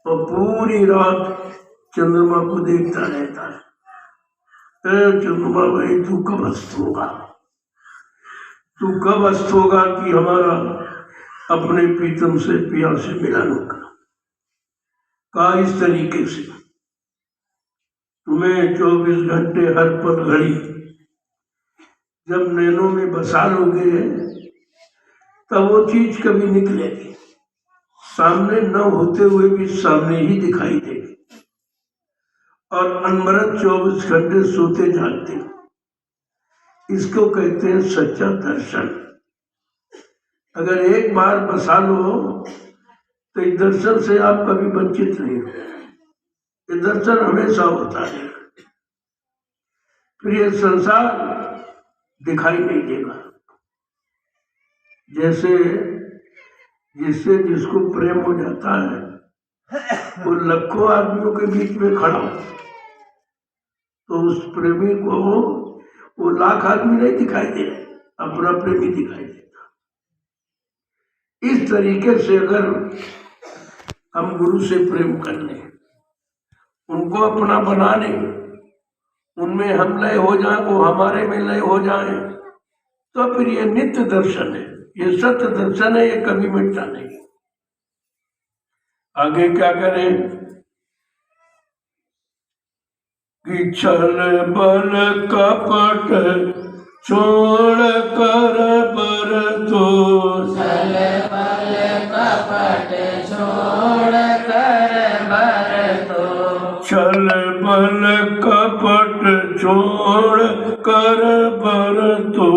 और पूरी रात चंद्रमा को देखता रहता है। चंद्रमा भाई तू कब अस्त होगा, तू कब अस्त होगा कि हमारा अपने प्रीतम से पिया से मिलन होगा। कहा इस तरीके से तुम्हें 24 घंटे हर पल घड़ी जब नैनों में बसा लोगे तब वो चीज कभी निकलेगी, सामने न होते हुए भी सामने ही दिखाई देगी, और अनवरत 24 घंटे सोते जागते, इसको कहते हैं सच्चा दर्शन। अगर एक बार बसा लो तो इस दर्शन से आप कभी वंचित नहीं हो, ये दर्शन हमेशा होता है। फिर ये संसार दिखाई नहीं देगा। जैसे जिससे जिसको प्रेम हो जाता है वो लाखों आदमियों के बीच में खड़ा हो तो उस प्रेमी को वो लाख आदमी नहीं दिखाई दे, अपना प्रेमी दिखाई देता। इस तरीके से अगर हम गुरु से प्रेम कर लें, उनको अपना बना लें, उनमें हम लय हो जाए, वो हमारे में लय हो जाए, तो फिर ये नित्य दर्शन है, ये सत्य दर्शन है, ये कभी मिटता नहीं। आगे क्या करें कि छल बल कपट छोड़ कर बर तो, छल बल कपट छोड़ कर बर तो, छल बल कपट छोड़ कर बर तो,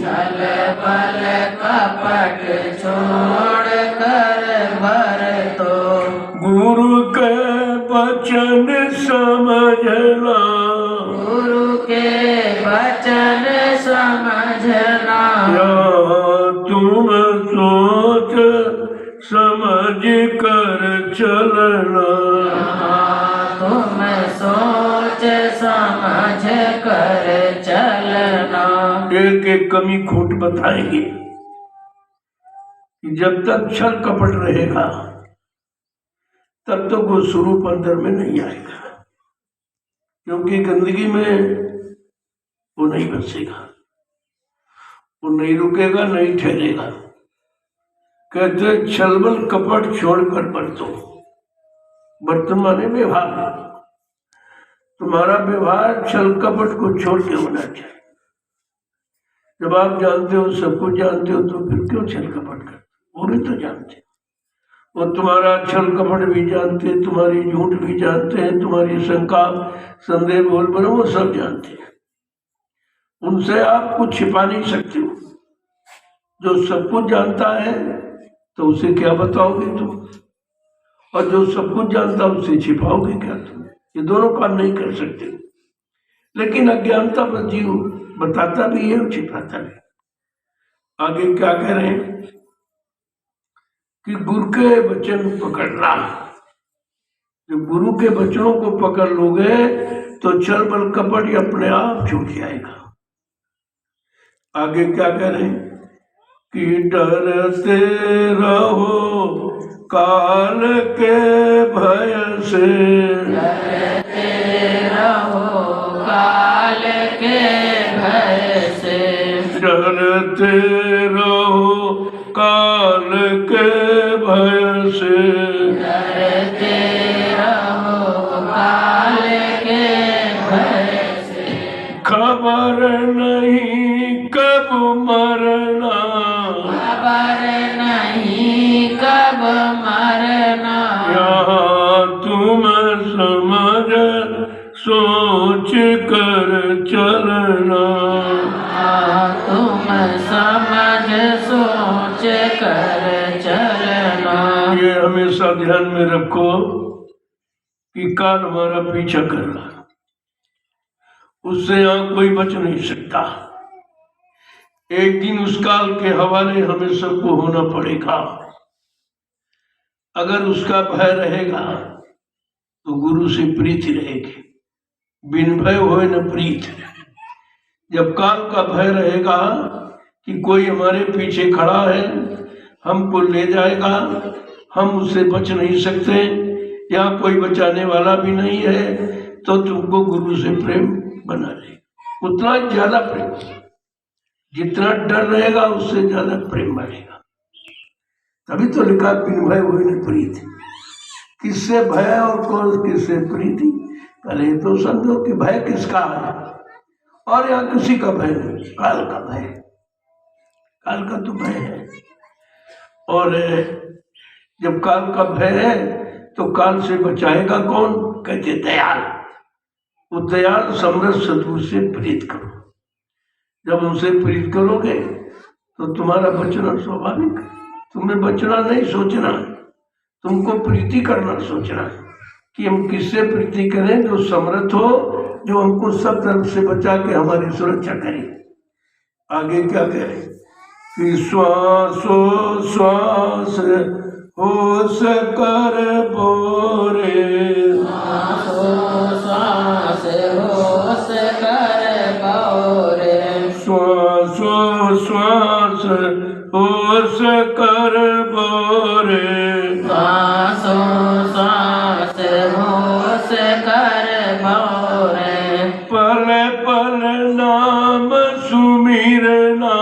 छल बल कपट छोड़ कर बर तो, गुरु के वचन समझना, गुरु के वचन समझना, यहाँ तुम सोच समझ कर चलना, तुम सोच समझ कर चलना। एक एक कमी खोट बताएंगे कि जब तक छल कपट रहेगा तब तक वो स्वरूप अंदर में नहीं आएगा, क्योंकि गंदगी में वो नहीं बसेगा, वो नहीं रुकेगा, नहीं ठहरेगा। कहते छलबल कपट छोड़कर बरतो, बर्तन माने व्यवहार, तुम्हारा व्यवहार छल कपट को छोड़ के होना चाहिए। जब आप जानते हो, सब कुछ जानते हो, तो फिर क्यों छल कपट करते? वो भी तो जानते, वो तुम्हारा छल कपट भी जानते, तुम्हारी झूठ भी जानते हैं, तुम्हारी शंका संदेह बोल बनो वो सब जानते हैं। उनसे आप कुछ छिपा नहीं सकते हो। जो सब कुछ जानता है तो उसे क्या बताओगे तुम, और जो सब कुछ जानता है उससे छिपाओगे क्या तुम? ये दोनों काम नहीं कर सकते। लेकिन अज्ञानता पर जीव बताता भी है और छिपाता भी। आगे क्या कह रहे हैं कि गुरु के वचन पकड़ना, जब गुरु के वचनों को पकड़ लोगे तो छल बल कपट ये अपने आप छूट जाएगा। आगे क्या कह रहे हैं कि डरते रहो काल के भय से, डरते रहो काल के भय से, डरते रहो काल के भय से, डरते रहो काल के भय से, खबर नहीं कब मरना, खबर नहीं कब मरना, यहाँ तुम समझ सोच कर चलना, तुम समझ सोच कर चलना। ये हमेशा ध्यान में रखो कि काल हमारा पीछा कर रहा, उससे यहाँ कोई बच नहीं सकता। एक दिन उस काल के हवाले हमें सबको होना पड़ेगा। अगर उसका भय रहेगा तो गुरु से प्रीति रहेगी, बिन भय होए न प्रीत। जब काल का भय रहेगा कि कोई हमारे पीछे खड़ा है, हमको ले जाएगा, हम उससे बच नहीं सकते, यहाँ कोई बचाने वाला भी नहीं है, तो तुमको गुरु से प्रेम बना रहेगा। उतना ज्यादा प्रेम, जितना डर रहेगा उससे ज्यादा प्रेम बढ़ेगा। तभी तो लिखा बिन भय होए न प्रीति। किससे भय और कौन किससे प्रीति, पहले तो समझो कि भय किसका है। और यहाँ किसी का भय नहीं, काल का भय, काल का तो भय है। और जब काल का भय है तो काल से बचाएगा कौन, कहते दयाल। वो दयाल समरस सदगुरु से प्रीत करो। जब उनसे प्रीत करोगे तो तुम्हारा बचना स्वाभाविक है। तुम्हें बचना नहीं सोचना है, तुमको प्रीति करना सोचना है कि हम किससे प्रीति करें, जो समर्थ हो, जो हमको सब तरफ से बचा के हमारी सुरक्षा करे। आगे क्या करें कि श्वासो श्वास होश कर बोरे, श्वास होश कर बोरे, श्वासो श्वास होश कर बोरे, श्वासो श्वास होश कर बोरे, पल पल नाम सुमिरना,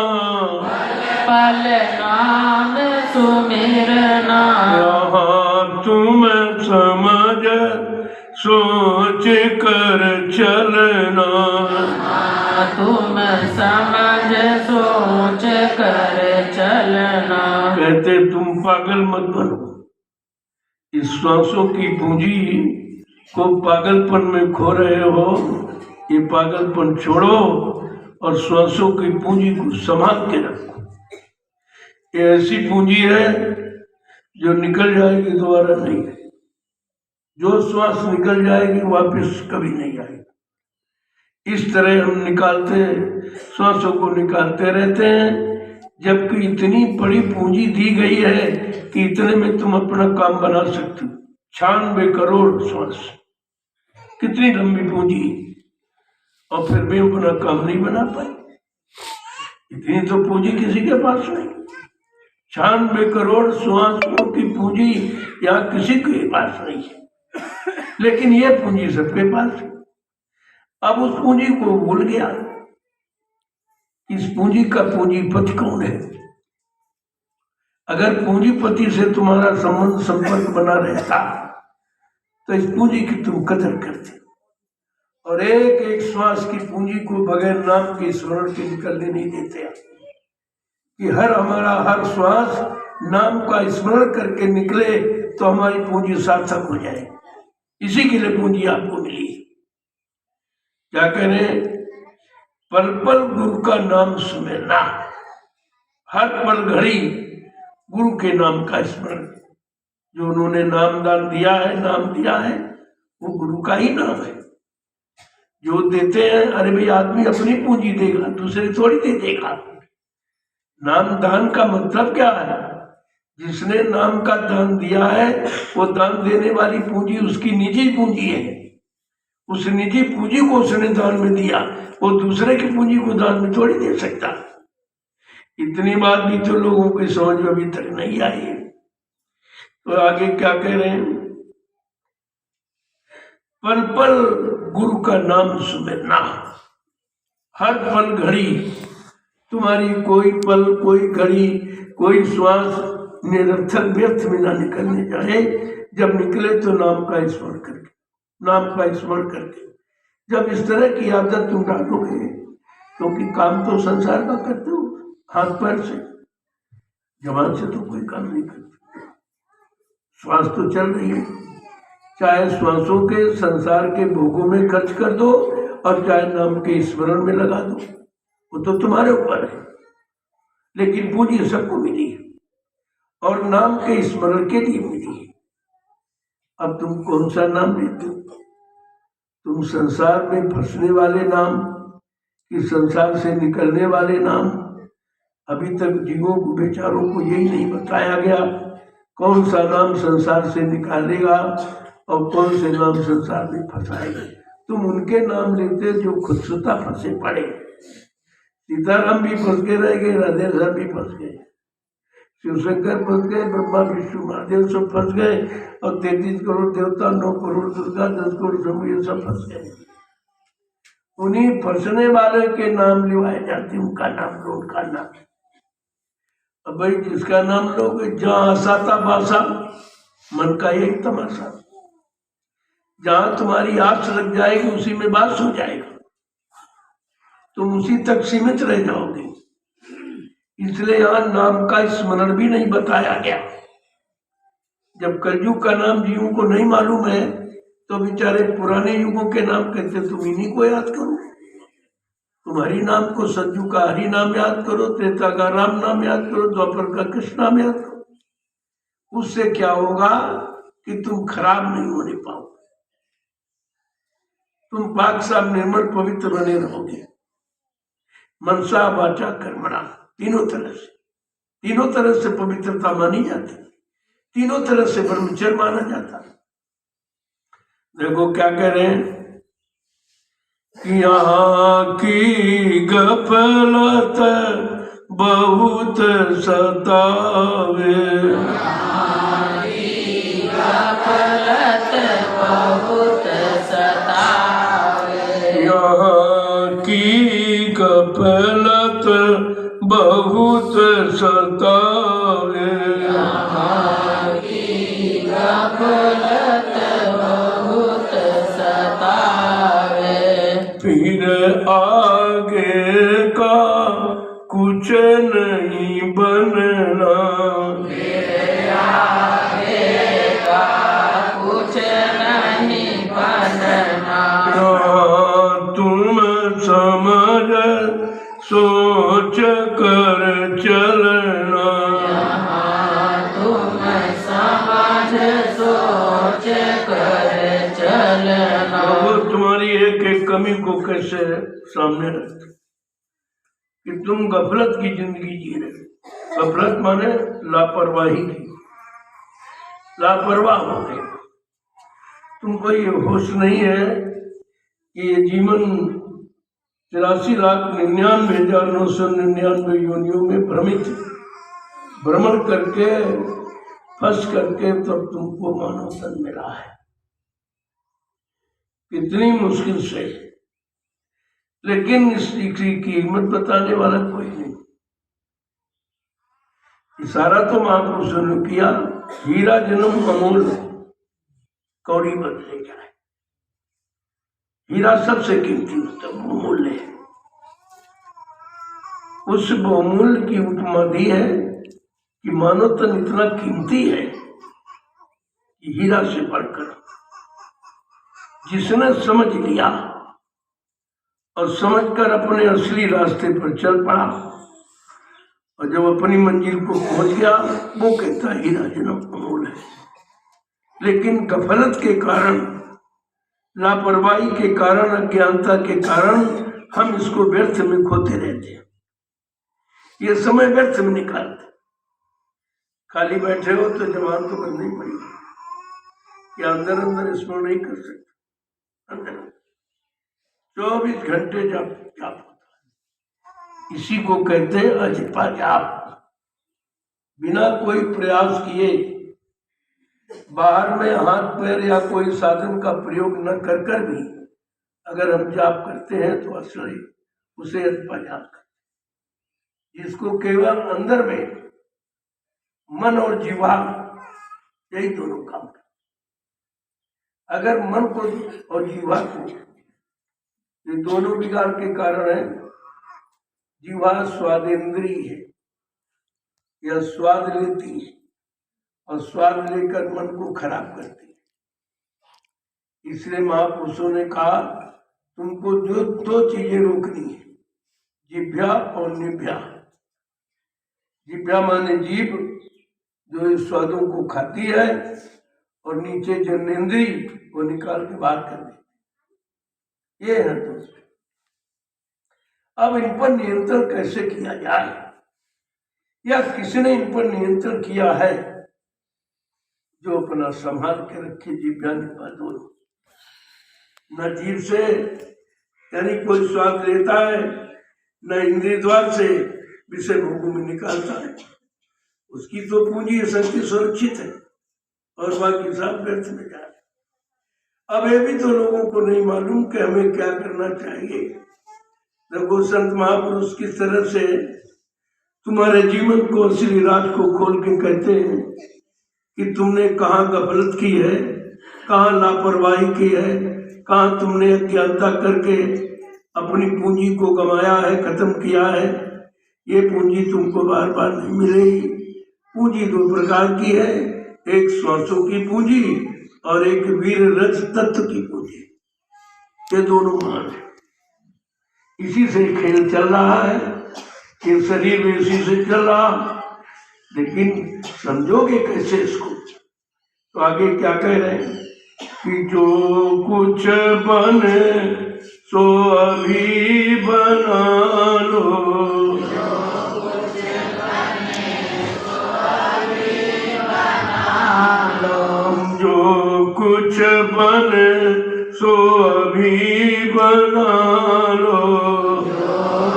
पल नाम सुमिरना, यहाँ तुम समझ सोच कर चलना, तुम समझ सोच कर चलना। कहते तुम पागल मत बनो। इस श्वासों की पूंजी को पागलपन में खो रहे हो, ये पागलपन छोड़ो और श्वासों की पूंजी को संभाल के रखो। ये ऐसी पूंजी है जो निकल जाएगी, दोबारा नहीं है। जो श्वास निकल जाएगी वापस कभी नहीं आएगी। इस तरह हम निकालते, श्वासों को निकालते रहते हैं, जबकि इतनी बड़ी पूंजी दी गई है कि इतने में तुम अपना काम बना सकते हो। 96 करोड़ श्वास, कितनी लंबी पूंजी, और फिर भी अपना काम नहीं बना पाए। इतनी तो पूंजी किसी के पास नहीं। 96 करोड़ श्वासों की पूंजी यहाँ किसी के पास नहीं है, लेकिन ये पूंजी सबके पास है। अब उस पूंजी को भूल गया। इस पूंजी का पूंजीपति कौन है? अगर पूंजीपति से तुम्हारा संबंध संपर्क बना रहता तो इस पूंजी की तुम कदर करते, और एक एक श्वास की पूंजी को बगैर नाम के स्मरण के निकलने नहीं देते कि हमारा हर श्वास नाम का स्मरण करके निकले तो हमारी पूंजी सार्थक हो जाए। इसी के लिए पूंजी आपको मिली। क्या करें? पल पल गुरु का नाम सुमिरना, हर पल घड़ी गुरु के नाम का स्मरण। जो उन्होंने नाम दान दिया है, नाम दिया है, वो गुरु का ही नाम है। जो देते हैं, अरे भाई आदमी अपनी पूंजी देगा, दूसरे थोड़ी दे देगा। नाम दान का मतलब क्या है जिसने नाम का दान दिया है वो दान देने वाली पूंजी उसकी निजी पूंजी है। उस निजी पूंजी को उसने दान में दिया, वो दूसरे की पूंजी को दान में थोड़ी दे सकता। इतनी बात भी तो लोगों की समझ में अभी तक नहीं आई है। तो आगे क्या कह रहे हैं, पल पल गुरु का नाम सुमिरना। हर पल घड़ी तुम्हारी कोई पल, कोई घड़ी, कोई श्वास निरर्थक व्यर्थ में ना निकलने जाए। जब निकले तो नाम का स्मरण करके, नाम का स्मरण करके। जब इस तरह की आदत तुम डालोगे, क्योंकि काम तो संसार का करते हो हाथ पैर से, जबान से तो कोई काम नहीं करते। श्वास तो चल रही है, चाहे श्वासों के संसार के भोगों में खर्च कर दो और चाहे नाम के स्मरण में लगा दो, वो तो तुम्हारे ऊपर है। लेकिन पूंजी सबको मिली है और नाम के स्मरण के लिए मिली है। अब तुम कौन सा नाम लेते हो? तुम संसार में फंसने वाले नाम कि संसार से निकलने वाले नाम? अभी तक जीवों को, बेचारों को यही नहीं बताया गया कौन सा नाम संसार से निकालेगा और कौन से नाम संसार में फंसाएगा। तुम उनके नाम लेते जो खुद स्वतः फंसे पड़े। सीताराम भी फंस के रह गए, राधे श्याम भी फंस गए, शिवशंकर फंस गए, ब्रह्मा विष्णु महादेव सब फंस गए, और 33 करोड़ देवता, 9 करोड़ दुर्गा, 10 करोड़ शंभू, ये सब फंस गए। उन्हीं फंसने वाले के नाम लिवाए जाते, उनका नाम लो, उनका नाम। अब भाई जिसका नाम लोगे, जहाँ आसाता बासा मन का यही तमाशा, जहां तुम्हारी आस लग जाएगी उसी में बास हो जाएगा, तुम उसी तक सीमित रह जाओगे। इसलिए यहाँ नाम का स्मरण भी नहीं बताया गया। जब कलयुग का नाम जीवों को नहीं मालूम है तो बेचारे पुराने युगों के नाम कहते, तुम इन्हीं को याद करो, तुम्हारी नाम को सज्जू का हरि नाम याद करो, त्रेता का राम नाम याद करो, द्वापर का कृष्ण नाम याद करो। उससे क्या होगा कि तुम खराब नहीं होने पाओगे, तुम पाक साफ निर्मल पवित्र बने रहोगे। मनसा वाचा कर्मणा, तीनों तरह से पवित्रता मानी जाती, तीनों तरह से ब्रह्मचर्य माना जाता। देखो क्या कह रहे हैं, यहाँ की गफलत बहुत सतावे, यहाँ की गफलत बहुत सतावे, फिर आगे का कुछ नहीं बनना, फिर आगे का कुछ नहीं बनना, तुम समझ सोच कर चलना, तुम समझ सोच कर चलना। वो तुम्हारी एक एक कमी को कैसे सामने रखते कि तुम गफलत की जिंदगी जी रहे। गफलत माने लापरवाही की, लापरवाह हो गए, तुमको ये होश नहीं है कि ये जीवन 83,99,999 योनियों में भ्रमण करके फंस करके तब तुमको मानव तन मिला है। कितनी मुश्किल से, लेकिन इसकी कीमत बताने वाला कोई नहीं। इशारा तो महापुरुषों ने किया, हीरा जन्म अमूल्य कौड़ी बदले जाए। हीरा सबसे कीमती होता है, बहुमूल्य है। उस बहुमूल्य की उपमा दी है कि मानव तन इतना कीमती है कि हीरा से बढ़कर। जिसने समझ लिया और समझकर अपने असली रास्ते पर चल पड़ा और जब अपनी मंजिल को पहुंच गया, वो कहता है हीरा जन्म अमूल्य है। लेकिन गफलत के कारण, लापरवाही के कारण, अज्ञानता के कारण हम इसको व्यर्थ में खोते रहते हैं। ये समय व्यर्थ में निकालते, खाली बैठे हो तो जबान तो करनी पड़ेगी कि अंदर अंदर स्मरण नहीं कर सकते। अंदर 24 घंटे जाप होता है, इसी को कहते हैं अजपा जाप। बिना कोई प्रयास किए, बाहर में हाथ पैर या कोई साधन का प्रयोग न कर कर भी अगर हम जाप करते हैं तो असली उसे अजपा जाप करते हैं, जिसको केवल अंदर में मन और जीवा यही दोनों काम करते। अगर मन को और जीवा को, ये दोनों विकार के कारण है। जीवा स्वादेंद्री है, यह स्वाद लेती है और स्वाद लेकर मन को खराब करती है। इसलिए महापुरुषों ने कहा तुमको जो 2 चीजें रोकनी है, जिभ्या और निभ्या। जिभ्या माने जीभ जो इस स्वादों को खाती है, और नीचे जन्नेन्द्री वो निकाल के बाहर कर देती। ये है दोस्त। अब इन पर नियंत्रण कैसे किया जाए, या किसने इन पर नियंत्रण किया है? जो अपना संभाल के रखे जिभ्या निभा दोनों। न जीभ से यानी कोई स्वाद लेता है, न इंद्रिय द्वार से विषय भोगों में निकालता है। उसकी तो पूंजी शक्ति सुरक्षित है और बाकी सब व्यर्थ में जा रहे। अब ये भी तो लोगों को नहीं मालूम कि हमें क्या करना चाहिए। देखो संत महापुरुष किस तरह से तुम्हारे जीवन को, श्री राज को खोल के कहते हैं कि तुमने कहाँ गफलत की है, कहाँ लापरवाही की है, कहाँ तुमने अज्ञानता करके अपनी पूंजी को गंवाया है, खत्म किया है। ये पूंजी तुमको बार बार नहीं मिलेगी। पूंजी 2 प्रकार की है, एक श्वासों की पूंजी और एक वीर रज तत्व की पूंजी। ये दोनों महान है। इसी से खेल चल रहा है, ये शरीर में इसी से चल रहा। लेकिन समझोगे कैसे इसको? तो आगे क्या कह रहे हैं कि जो कुछ बने सो अभी बना लो, जो कुछ बने सो अभी बना लो, जो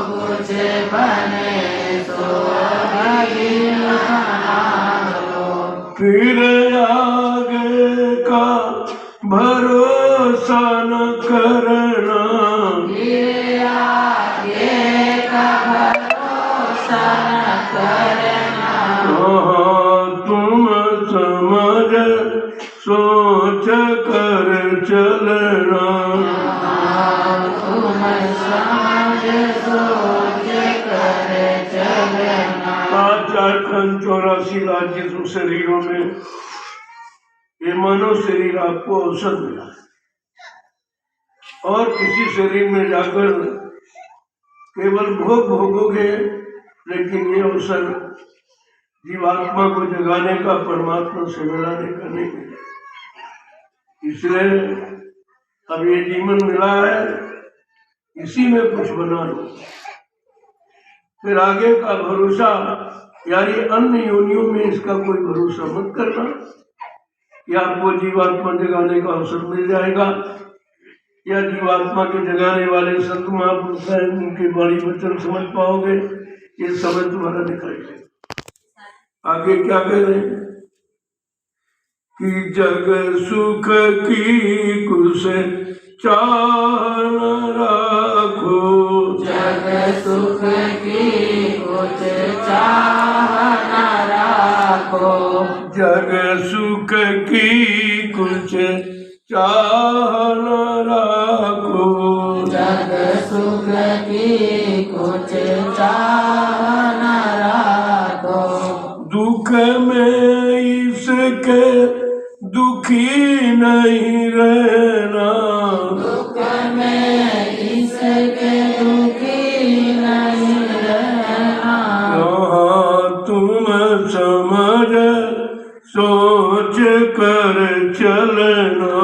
कुछ बने सो अभी बना लो। फिर आगे का भरोसा न करना, फिर आगे का भरोसा न करना। तुम समझ सोच कर चलना, तुम समझ सोच कर चलना। 4 खंड 84 राज्य शरीरों में ये मानव शरीर आपको अवसर मिला है, और किसी शरीर में जाकर केवल भोग भोगोगे, लेकिन ये अवसर जीवात्मा को जगाने का, परमात्मा से मिलाने का नहीं मिला। इसलिए अब ये जीवन मिला है, इसी में कुछ बना लो। फिर आगे का भरोसा, यानी अन्य योनियों में इसका कोई भरोसा मत करना कि आपको जीवात्मा जगाने का अवसर मिल जाएगा, या जीवात्मा के जगाने वाले संत महापुरुष हैं, उनके बाणी वचन समझ पाओगे। ये समय तुम्हारा निकल जाएगा। आगे क्या कह रहे हैं कि जग सुख की कुछ चाह न राखो, जग सुख की कुछ चाह न राखो, जग सुख की कुछ चाह न राखो, जग सुख की कुछ चाह न राखो। दुख में इसके दुखी नहीं रहना, दुख में इसके दुखी नहीं रहना। तुम समझ सोच कर चलना,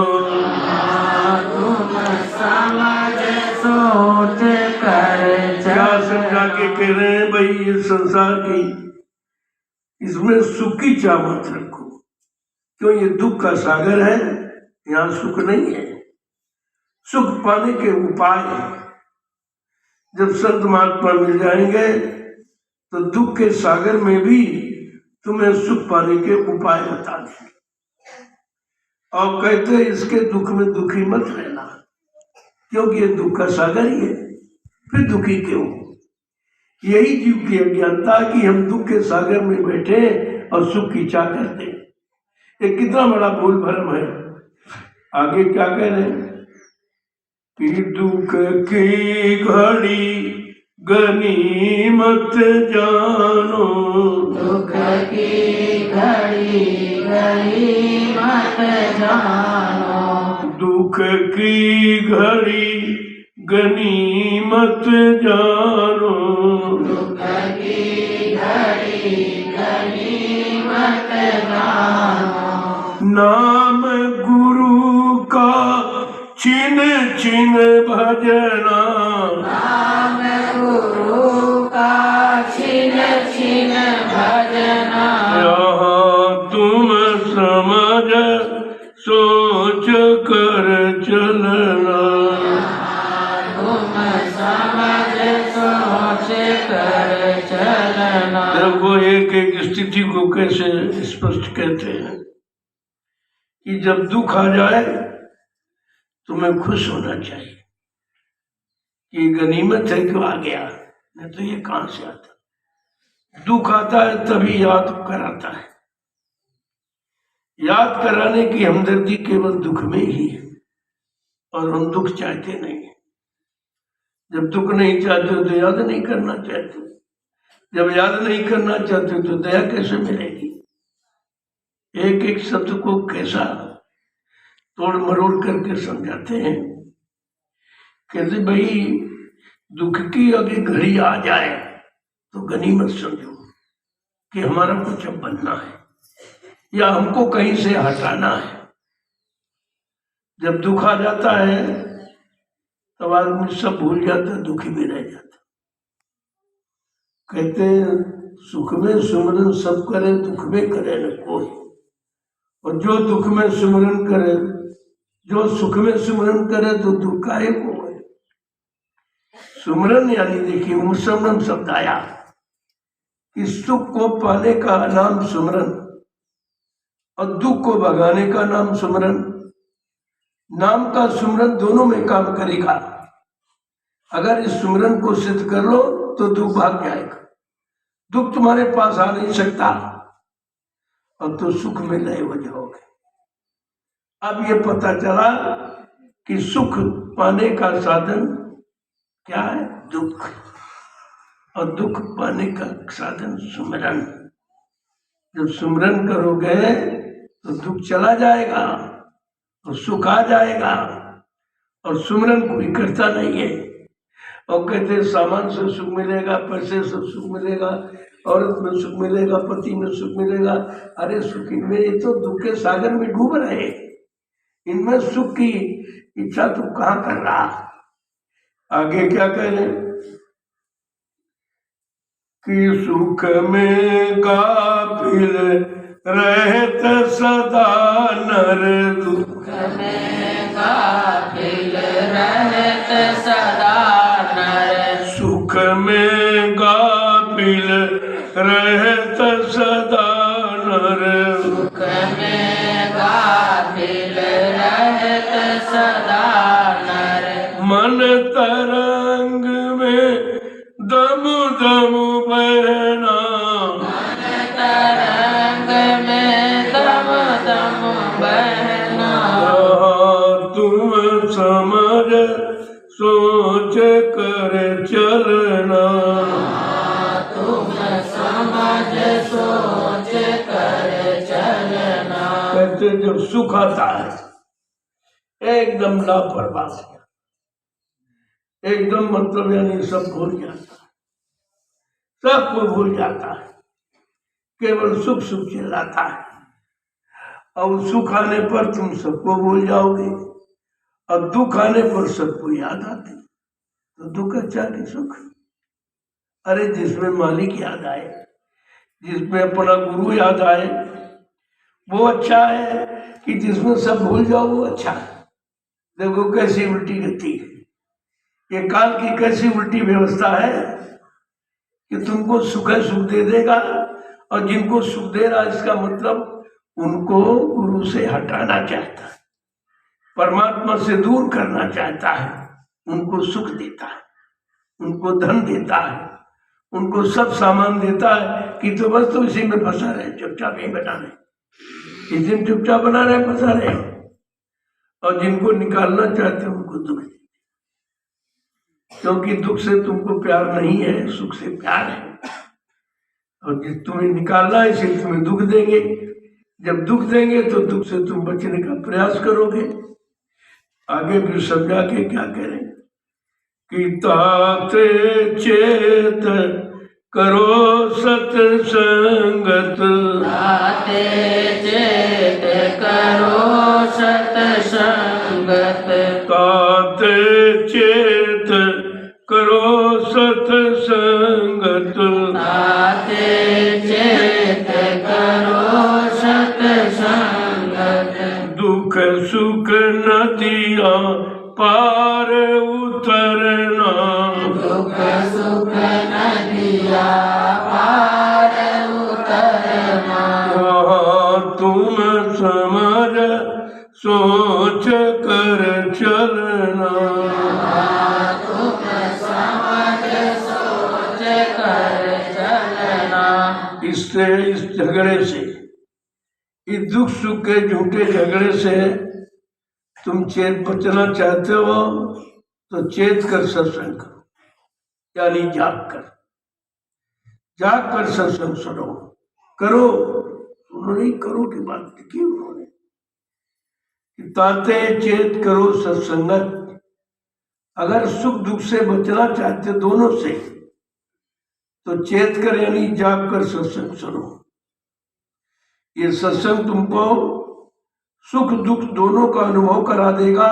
तुम समझ सोच कर क्या समझा के कह रहे हैं भाई? ये संसार की इसमें सुख की चाह मत रखो, क्यों ये दुख का सागर है, यहाँ सुख नहीं है। सुख पाने के उपाय, जब संत महात्मा मिल जाएंगे तो दुख के सागर में भी तुम्हें सुख पाने के उपाय बता देंगे। और कहते हैं इसके दुख में दुखी मत रहना, क्योंकि ये दुख का सागर ही है, फिर दुखी क्यों? यही जीव की अज्ञानता कि हम दुख के सागर में बैठे और सुख की इच्छा करते। ये कितना बड़ा भूल भ्रम है। आगे क्या कह रहे हैं कि दुख की घड़ी गनीमत जानो, दुख की घड़ी गनीमत जानो, दुख की घड़ी गनीमत जानो, दुख की घड़ी गनीमत जानो, नाम गुरु का छिन छिन भजना, नाम गुरु का छिन छिन भजना, यहाँ तुम समझ सोच कर चलना, तुम समझ सोच कर चलना। देखो एक एक स्थिति को कैसे स्पष्ट कहते हैं कि जब दुख आ जाए तुम्हें खुश होना चाहिए कि गनीमत है क्यों आ गया, नहीं तो ये कहां से आता। दुख आता है तभी याद कराता है, याद कराने की हमदर्दी केवल दुख में ही है, और हम दुख चाहते नहीं है। जब दुख नहीं चाहते हो तो याद नहीं करना चाहते, जब याद नहीं करना चाहते तो दया कैसे मिलेगी। एक एक शब्द को कैसा तोड़ मरोड़ करके समझाते हैं। कहते भाई दुख की अगर घड़ी आ जाए तो गनीमत समझो कि हमारा कुछ अब बनना है या हमको कहीं से हटाना है। जब दुख आ जाता है तब आदमी सब भूल जाता, दुखी में रह जाता। कहते सुख में सुमरन सब करे, दुख में करे न कोई। और जो दुख में सुमरन करे, जो सुख में सुमरन करे तो दुख काहे को है। सुमरन यानी देखिए मुसमरन शब्द आया कि सुख को पाने का नाम सुमरन और दुख को भगाने का नाम सुमरन। नाम का सुमरन दोनों में काम करेगा। अगर इस सुमरन को सिद्ध कर लो तो दुख भाग जाएगा, दुख तुम्हारे पास आ नहीं सकता और तो सुख में लय हो जाओगे। अब ये पता चला कि सुख पाने का साधन क्या है, दुख, और दुख पाने का साधन सुमरन। जब सुमरन करोगे तो दुख चला जाएगा और सुख आ जाएगा। और सुमरन कोई करता नहीं है। और कहते सामान से सुख मिलेगा, पैसे से सुख मिलेगा, औरत में सुख मिलेगा, पति में सुख मिलेगा। अरे सुखी में ये तो दुख के सागर में डूब रहे, इनमें सुख की इच्छा तो कहाँ कर रहा। आगे क्या कह रहे कि सुख में गाफिल रहत सदा नर, दुख में गाफिल रहत सदा नर, सुख में गाफिल रहत सदा नर, सुख में गाफिल रहत सदा नर, मन तरंग में दम दम बहना, मन तरंग में दम दम बहना, तुम समझ सोच कर चलना, तुम समझ सोच कर चलना। कहते जब सुख आता है एकदम लापरवाह, एकदम मतलब यानी सब भूल जाता है, सबको भूल जाता है, केवल सुख सुख चिल्लाता है। और सुख आने पर तुम सबको भूल जाओगे और दुख आने पर सबको याद आती। तो दुख अच्छा कि सुख? अरे जिसमें मालिक याद आए, जिसमें अपना गुरु याद आए वो अच्छा है कि जिसमें सब भूल जाओ वो अच्छा है। देखो कैसी उल्टी गति है, ये काल की कैसी उल्टी व्यवस्था है कि तुमको सुख सुख दे देगा, और जिनको सुख दे रहा इसका मतलब उनको गुरु से हटाना चाहता है, परमात्मा से दूर करना चाहता है, उनको सुख देता है, उनको धन देता है, उनको सब सामान देता है कि तो बस तो इसी में फंसा रहे, चुपचाप ही बना रहे, इस दिन चुपचाप बना रहे, फंसा रहे। और जिनको निकालना चाहते हैं उनको दुख देते, क्योंकि दुख से तुमको प्यार नहीं है, सुख से प्यार है। और जिस तुम्हें निकालना है इसे तुम्हें दुख देंगे, जब दुख देंगे तो दुख से तुम बचने का प्रयास करोगे। आगे फिर समझा के क्या करें कि ताते चेत करो सत्संगत, ताते चेत करो सत्संगत, ताते चेत करो सत्संगत, ताते चेत करो सत्संगत, दुख सुख नदियाँ पार उतरना, दुख सुख नदिया पार उतरना, वहाँ तुम समझ सोच कर चलना, तुम समझ सोच कर चलना। इससे, इस झगड़े से, इस दुख सुख के झूठे झगड़े से तुम चेत बचना चाहते हो तो चेत कर सत्संग करो, यानी जाग कर सत्संग सुनो, करो। उन्होंने करो की बात लिखी उन्होंने कि ताते चेत करो सत्संगत, अगर सुख दुख से बचना चाहते दोनों से तो चेत कर यानी जाग कर सत्संग सुनो। ये सत्संग तुमको सुख दुख दोनों का अनुभव करा देगा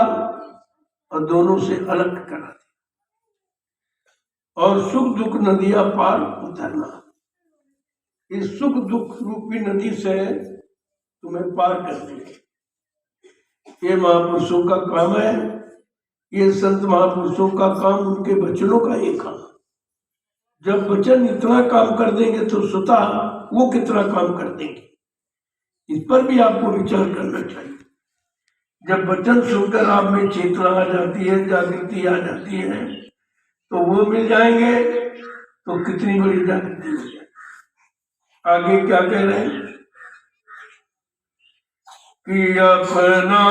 और दोनों से अलग करा देगा, और सुख दुख नदियां पार उतरना, इस सुख दुख रूपी नदी से तुम्हें पार कर देगी। ये महापुरुषों का काम है, ये संत महापुरुषों का काम, उनके वचनों का ये काम। जब वचन इतना काम कर देंगे तो स्वतः वो कितना काम कर देंगे, इस पर भी आपको विचार करना चाहिए। जब वचन सुनकर आप में चेतना आ जाती है, जागृति आ जाती है, तो वो मिल जाएंगे तो कितनी बड़ी जागृति हो जाएगी। आगे क्या कह रहे हैं कि अपना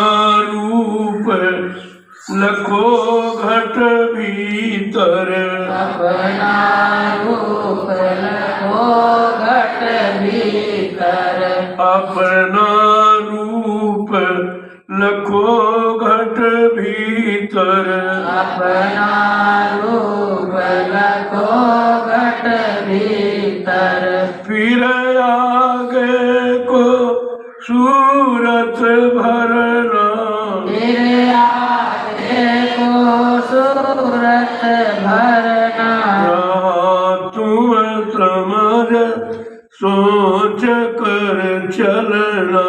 रूप लखो घट भीतर, अपना रूप लखो घट भीतर, अपना रूप लखो घट भीतर, अपना रूप लखो घट भीतर, फिर आगे को सूरत भरना, फिर आगे को सूरत भरना, तुम समझ सोच कर चलना,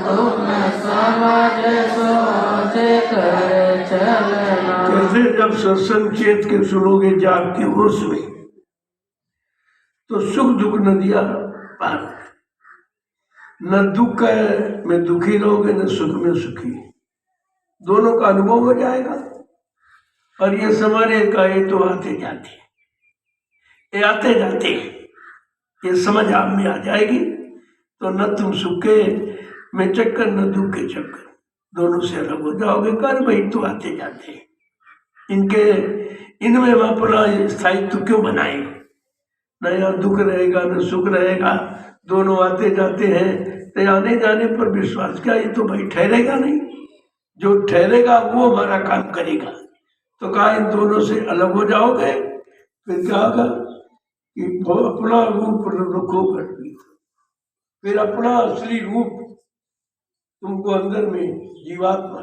तुम समझ सोच कर चलना। कैसे जब सत्संग चेत के सुनोगे जाग के होश में, तो सुख दुख नदियां पार, न दुख में दुखी रहोगे न सुख में सुखी, दोनों का अनुभव हो जाएगा। और ये समझने का ये तो आते जाते, ये आते जाते ये समझ आप में आ जाएगी, तो न तुम सुख के में चक्कर न दुख के चक्कर, दोनों से अलग हो जाओगे। कर भाई तो आते जाते, इनके इनमें हम अपना स्थायित्व क्यों बनाए, न यहाँ दुख रहेगा न सुख रहेगा, दोनों आते जाते हैं। तो आने जाने पर विश्वास क्या, ये तो भाई ठहरेगा नहीं, जो ठहरेगा वो हमारा काम करेगा। तो कहा इन दोनों से अलग हो जाओगे, फिर क्या होगा कि अपना रूप रखो घट भीतर, फिर अपना असली रूप तुमको अंदर में जीवात्मा,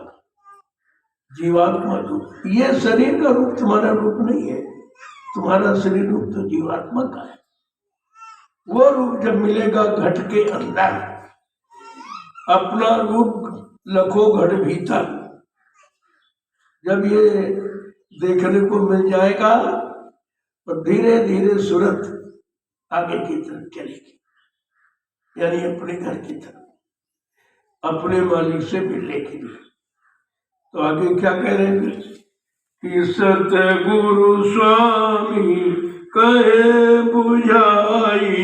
जीवात्मा रूप, ये शरीर का रूप तुम्हारा रूप नहीं है, तुम्हारा शरीर रूप तो जीवात्मा का है। वो रूप जब मिलेगा घट के अंदर, अपना रूप लखो घट भीतर, जब ये देखने को मिल जाएगा तो धीरे धीरे सूरत आगे की तरफ चलेगी, यानी अपने घर की तरफ, अपने मालिक से मिलने के लिए। तो आगे क्या कह रहे हैं कि सतगुरु स्वामी कहे बुझाई,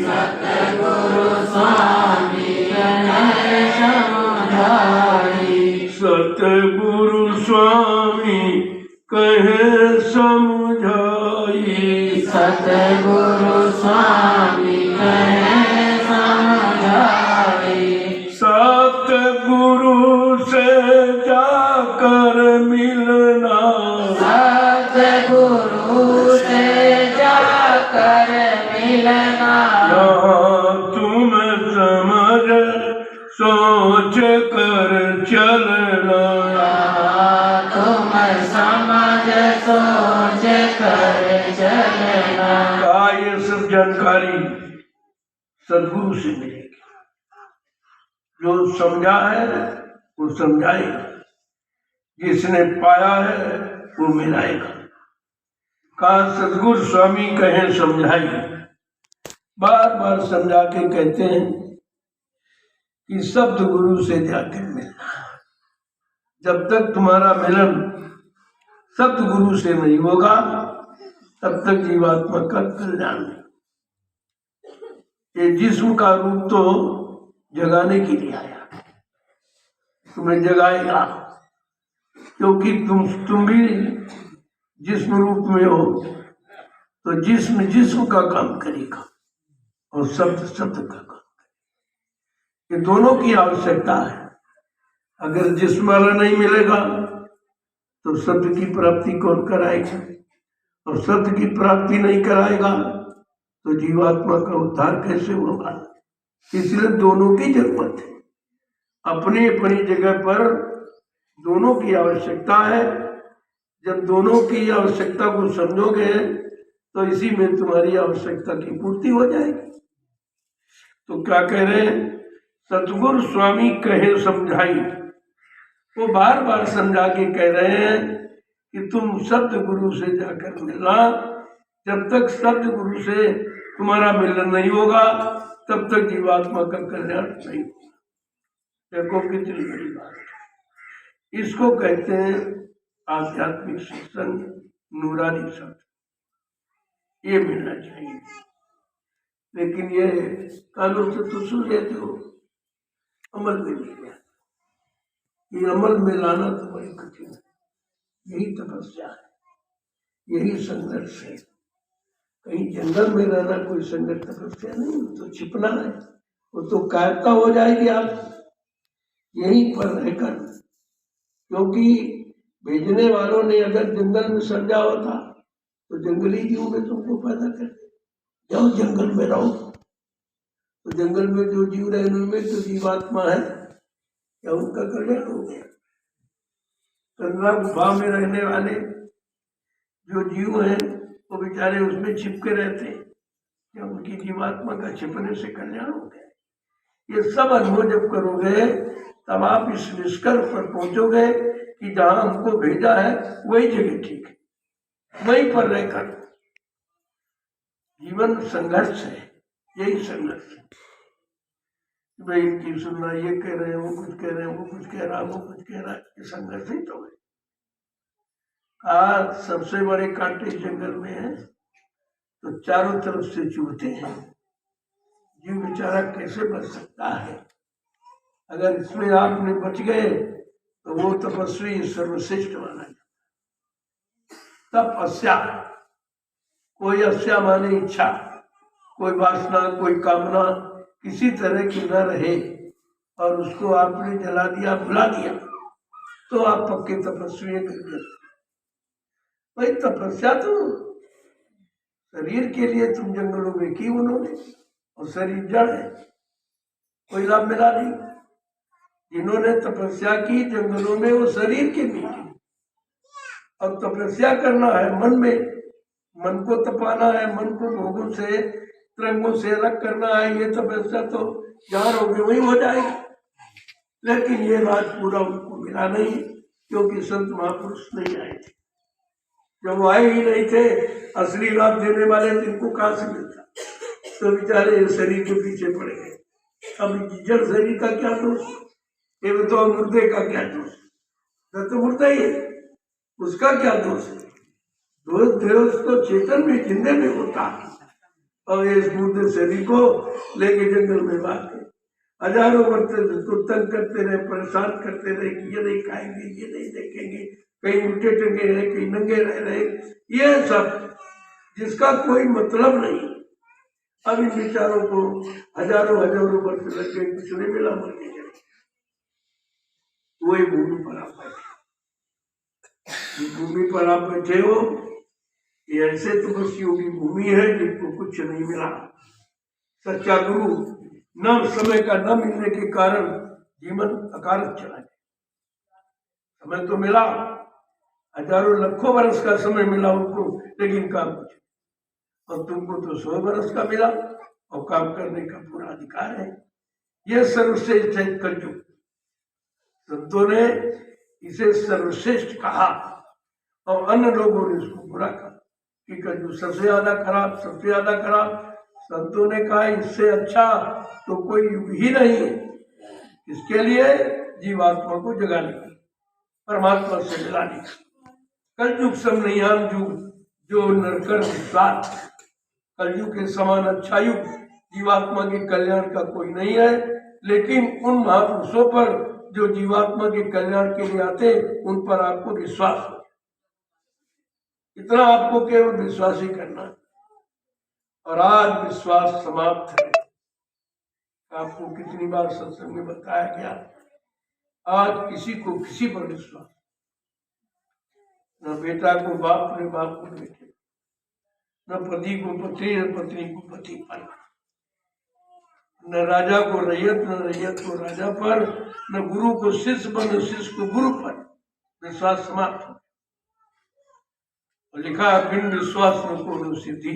सतगुरु स्वामी कहे समझाई, सतगुरु स्वामी कहे समझाई, सतगुरु स्वामी कहे समझाई, सतगुरु से जाकर मिलना, सतगुरु से जाकर मिलना, यहाँ तुम समझ सोच कर चलना, तुम समझ सोच कर चलना। का ये सब जानकारी सदगुरु से मिलेगी। जो समझा है वो समझाएगा, जिसने पाया है वो मिलाएगा। कहा सदगुरु स्वामी कहें समझाई, बार बार समझा के कहते हैं कि शब्द गुरु से जाकर मिलना। जब तक तुम्हारा मिलन शब्द गुरु से नहीं होगा तब तक जीवात्मा का कल्याण नहीं। ये जिस्म का रूप तो जगाने के लिए आया, तुम्हें जगाएगा, क्योंकि तुम भी जिस्म रूप में हो, तो जिस्म जिस्म का काम करेगा और शब्द शब्द का काम करेगा। ये दोनों की आवश्यकता है। अगर जिस्म वाला नहीं मिलेगा तो शब्द की प्राप्ति कौन कराएगा, और शब्द की प्राप्ति नहीं कराएगा तो जीवात्मा का उद्धार कैसे होगा। इसलिए दोनों की जरूरत है, अपनी अपनी जगह पर दोनों की आवश्यकता है। जब दोनों की आवश्यकता को समझोगे तो इसी में तुम्हारी आवश्यकता की पूर्ति हो जाएगी। तो क्या कह रहे हैं, सतगुरु स्वामी कहे समझाई, वो बार बार समझा के कह रहे हैं कि तुम शब्द गुरु से जाकर मिलना। जब तक शब्द गुरु से तुम्हारा मिलन नहीं होगा तब तक जीवात्मा का कल्याण नहीं होगा। देखो कितनी बड़ी बात है। इसको कहते हैं आध्यात्मिक शिक्षण, नूरानी शब्द, ये मिलना चाहिए। लेकिन ये कानून से तो सुन लेते हो, अमल में नहीं गया। ये अमल में लाना तो बड़ी कठिन है। यही तपस्या है, यही संघर्ष है। कहीं जंगल में रहना कोई संघर्ष तपस्या नहीं, तो छिपना है, वो तो कायरता हो जाएगी आप यहीं पर रहकर। क्योंकि भेजने वालों ने अगर जंगल में समझा होता तो जंगली जीव में तुमको पैदा करते, जाओ जंगल में रहो। तो जंगल में जो जीव रहे उनमें तो जीवात्मा है, क्या उनका कल्याण हो गया। कंदरा गुफा में रहने वाले जो जीव हैं वो बेचारे उसमें छिपके रहते हैं, क्या उनकी जीवात्मा का छिपने से कल्याण हो गया। ये सब अनुभव जब करोगे तब आप इस निष्कर्ष पर पहुंचोगे कि जहां हमको भेजा है वही जगह ठीक है, वहीं पर रहकर। जीवन संघर्ष है, यही संघर्ष है। भाई इनकी सुनना, ये कह रहे हैं, वो कुछ कह रहे हैं, वो कुछ कह रहा है, वो कुछ कह रहा है, ये संघर्ष ही तो है। आज सबसे बड़े कांटे जंगल में है तो चारों तरफ से चुभते हैं। जीव बेचारा कैसे बच सकता है। अगर इसमें आपने बच गए तो वो तपस्वी सर्वश्रेष्ठ माना जाता। तपस्या, कोई अस्या माने इच्छा, कोई वासना, कोई कामना किसी तरह की न रहे और उसको आपने जला दिया, भुला दिया, तो आप पक्के तपस्वी हैं। भाई तपस्या तो शरीर के लिए तुम जंगलों में की उन्होंने, और शरीर जड़ है, कोई लाभ मिला नहीं। जिन्होंने तपस्या की जंगलों में वो शरीर के लिए की, और तपस्या करना है मन में, मन को तपाना है, मन को भोगों से तरंगों से अलग करना है, ये तपस्या तो जहाँ रहोगे वहीं हो जाएगी। लेकिन ये राज पूरा उनको मिला नहीं, क्योंकि संत महापुरुष नहीं आए थे। जब वो आए ही नहीं थे, असली लाभ देने वाले इनको कहाँ से मिलता? तो बेचारे शरीर के पीछे पड़ गए। अब जड़ शरीर का क्या दोष, ये तो मुर्दे का क्या दोष? तो मुर्दा ही है, उसका क्या दोष है? दोष तो चेतन में, जिंदे में होता है। और ये इस मुर्दे शरीर को लेके जंगल में भाग गए। हजारों वर्ष उसको तंग करते रहे, परेशान करते रहे कि ये नहीं खाएंगे, ये नहीं देखेंगे, कहीं उल्टे टंगे रहे, कहीं नंगे रह रहे, ये सब जिसका कोई मतलब नहीं। अब इन विचारों को हजारों वर्ष लग गए, कुछ नहीं मिला, मर के गए। वही भूमि पर आप बैठे, भूमि पर आप बैठे हो, ये ऐसे तपस्वियों की भूमि है जिनको कुछ नहीं मिला। सच्चा गुरु न समय का न मिलने के कारण जीवन अकारक चला गया। समय तो मिला, हजारों लाखों वर्ष का समय मिला उनको, लेकिन काम कुछ। और तुमको तो 100 वर्ष का मिला और काम करने का पूरा अधिकार है। यह सर्वश्रेष्ठ है कलयुग। संतों ने इसे सर्वश्रेष्ठ कहा और अन्य लोगों ने इसको बुरा कहा कि कलयुग सबसे ज्यादा खराब, सबसे ज्यादा खराब। संतों ने कहा इससे अच्छा तो कोई युग ही नहीं है। इसके लिए जीवात्मा को जगाने की, परमात्मा से मिलाने की। कलयुग समनिहान युग जो नरकर विश्वास, कलयुग के समान अच्छा युग जीवात्मा के कल्याण का कोई नहीं है। लेकिन उन महापुरुषों पर जो जीवात्मा के कल्याण के लिए आते, उन पर आपको विश्वास हो, इतना आपको केवल विश्वास ही करना है। और आज विश्वास समाप्त है। आपको कितनी बार सत्संग में बताया गया, आज किसी को किसी पर विश्वास, न बेटा को बाप, न बाप को बेटे, न पति को पत्नी, न पत्नी को पति पर, न राजा को रैयत, न रैयत को राजा पर, न गुरु को शिष्य पर, न शिष्य को गुरु पर। विश्वास समाप्त हो। लिखा बिन विश्वास न को सिद्धि,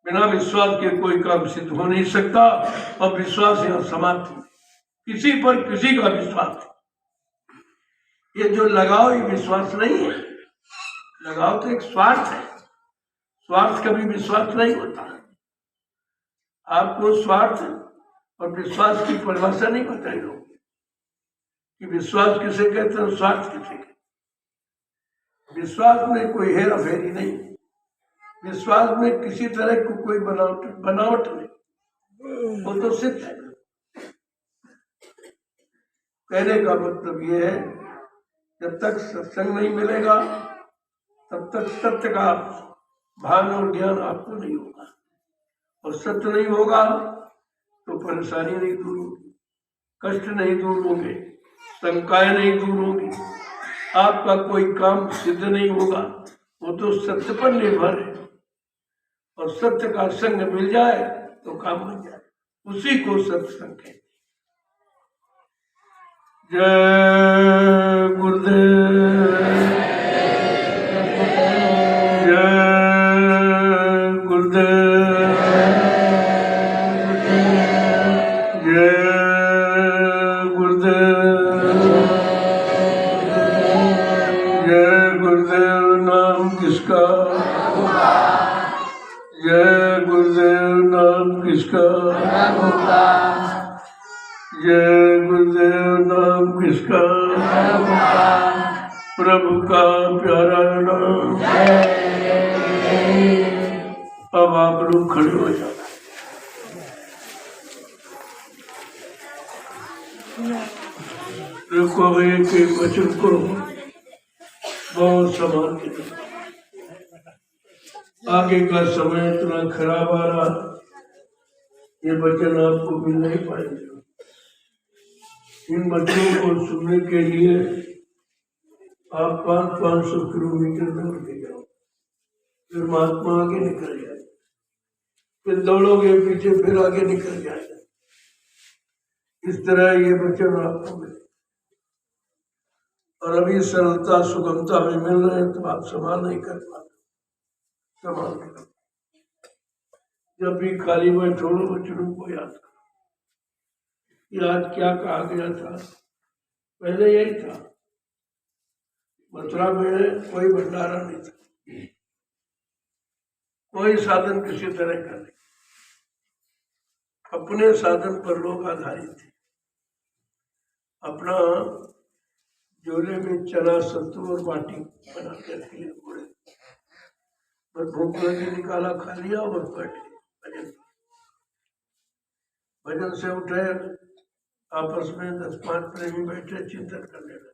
बिना विश्वास के कोई काम सिद्ध हो नहीं सकता। और विश्वास यहाँ समाप्त है, किसी पर किसी का विश्वास है। ये जो लगाव, ये विश्वास नहीं है। लगाव तो एक स्वार्थ है, स्वार्थ कभी विश्वास नहीं होता। आपको स्वार्थ और विश्वास की परिभाषा नहीं बताई लोग कि विश्वास किसे कहते हैं, स्वार्थ किसे कहते हैं। विश्वास में कोई हेरा फेरी नहीं, विश्वास में किसी तरह को कोई बनावट नहीं, वो तो सिद्ध है। कहने का मतलब ये है, जब तक सत्संग नहीं मिलेगा तब तक सत्य का भान और ज्ञान आपको नहीं होगा। और सत्य नहीं होगा तो परेशानी नहीं दूर होगी, कष्ट नहीं दूर होंगे, शंकाएं नहीं दूर होंगी, आपका कोई काम सिद्ध नहीं होगा। वो तो सत्य पर निर्भर है। और सत्य का संग मिल जाए तो काम बन जाए, उसी को सत्संग कहते हैं। जय गुरुदेव, जय गुरुदेव, जय गुरुदेव, जय गुरुदेव। नाम किसका, जय गुरुदेव। नाम किसका, जय गुरुदेव। नाम किसका, प्रभु का प्यारा नाम। अब आप लोग खड़े हो जाओ। देखो एक एक वचन को बहुत संभाल के, आगे का समय इतना खराब आ रहा, ये वचन आपको मिल नहीं पाएंगे। इन बच्चों को सुनने के लिए आप 500-500 किलोमीटर दौड़ के जाओ, फिर महात्मा आगे निकल जाए, फिर दौड़ोगे पीछे, फिर आगे निकल जाएगा। इस तरह ये वचन आपको मिले। और अभी सरलता सुगमता में मिल रहे हैं तो आप संभाल नहीं कर पाते, संभाल कर। जब भी खाली बैठो वचनों को याद करो। ये आज क्या कहा गया था? पहले यही था, मथुरा में कोई भंडारा नहीं था, कोई साधन किसी तरह का नहीं, अपने साधन पर लोग आधारित थे। अपना झोले में चना सत्तू और बाटी बना कर के घोड़े पर भूख लगी, निकाला, खा लिया और बैठे भजन। भजन से उठे, आपस में 10-5 प्रेमी बैठे चिंतन करने लगे,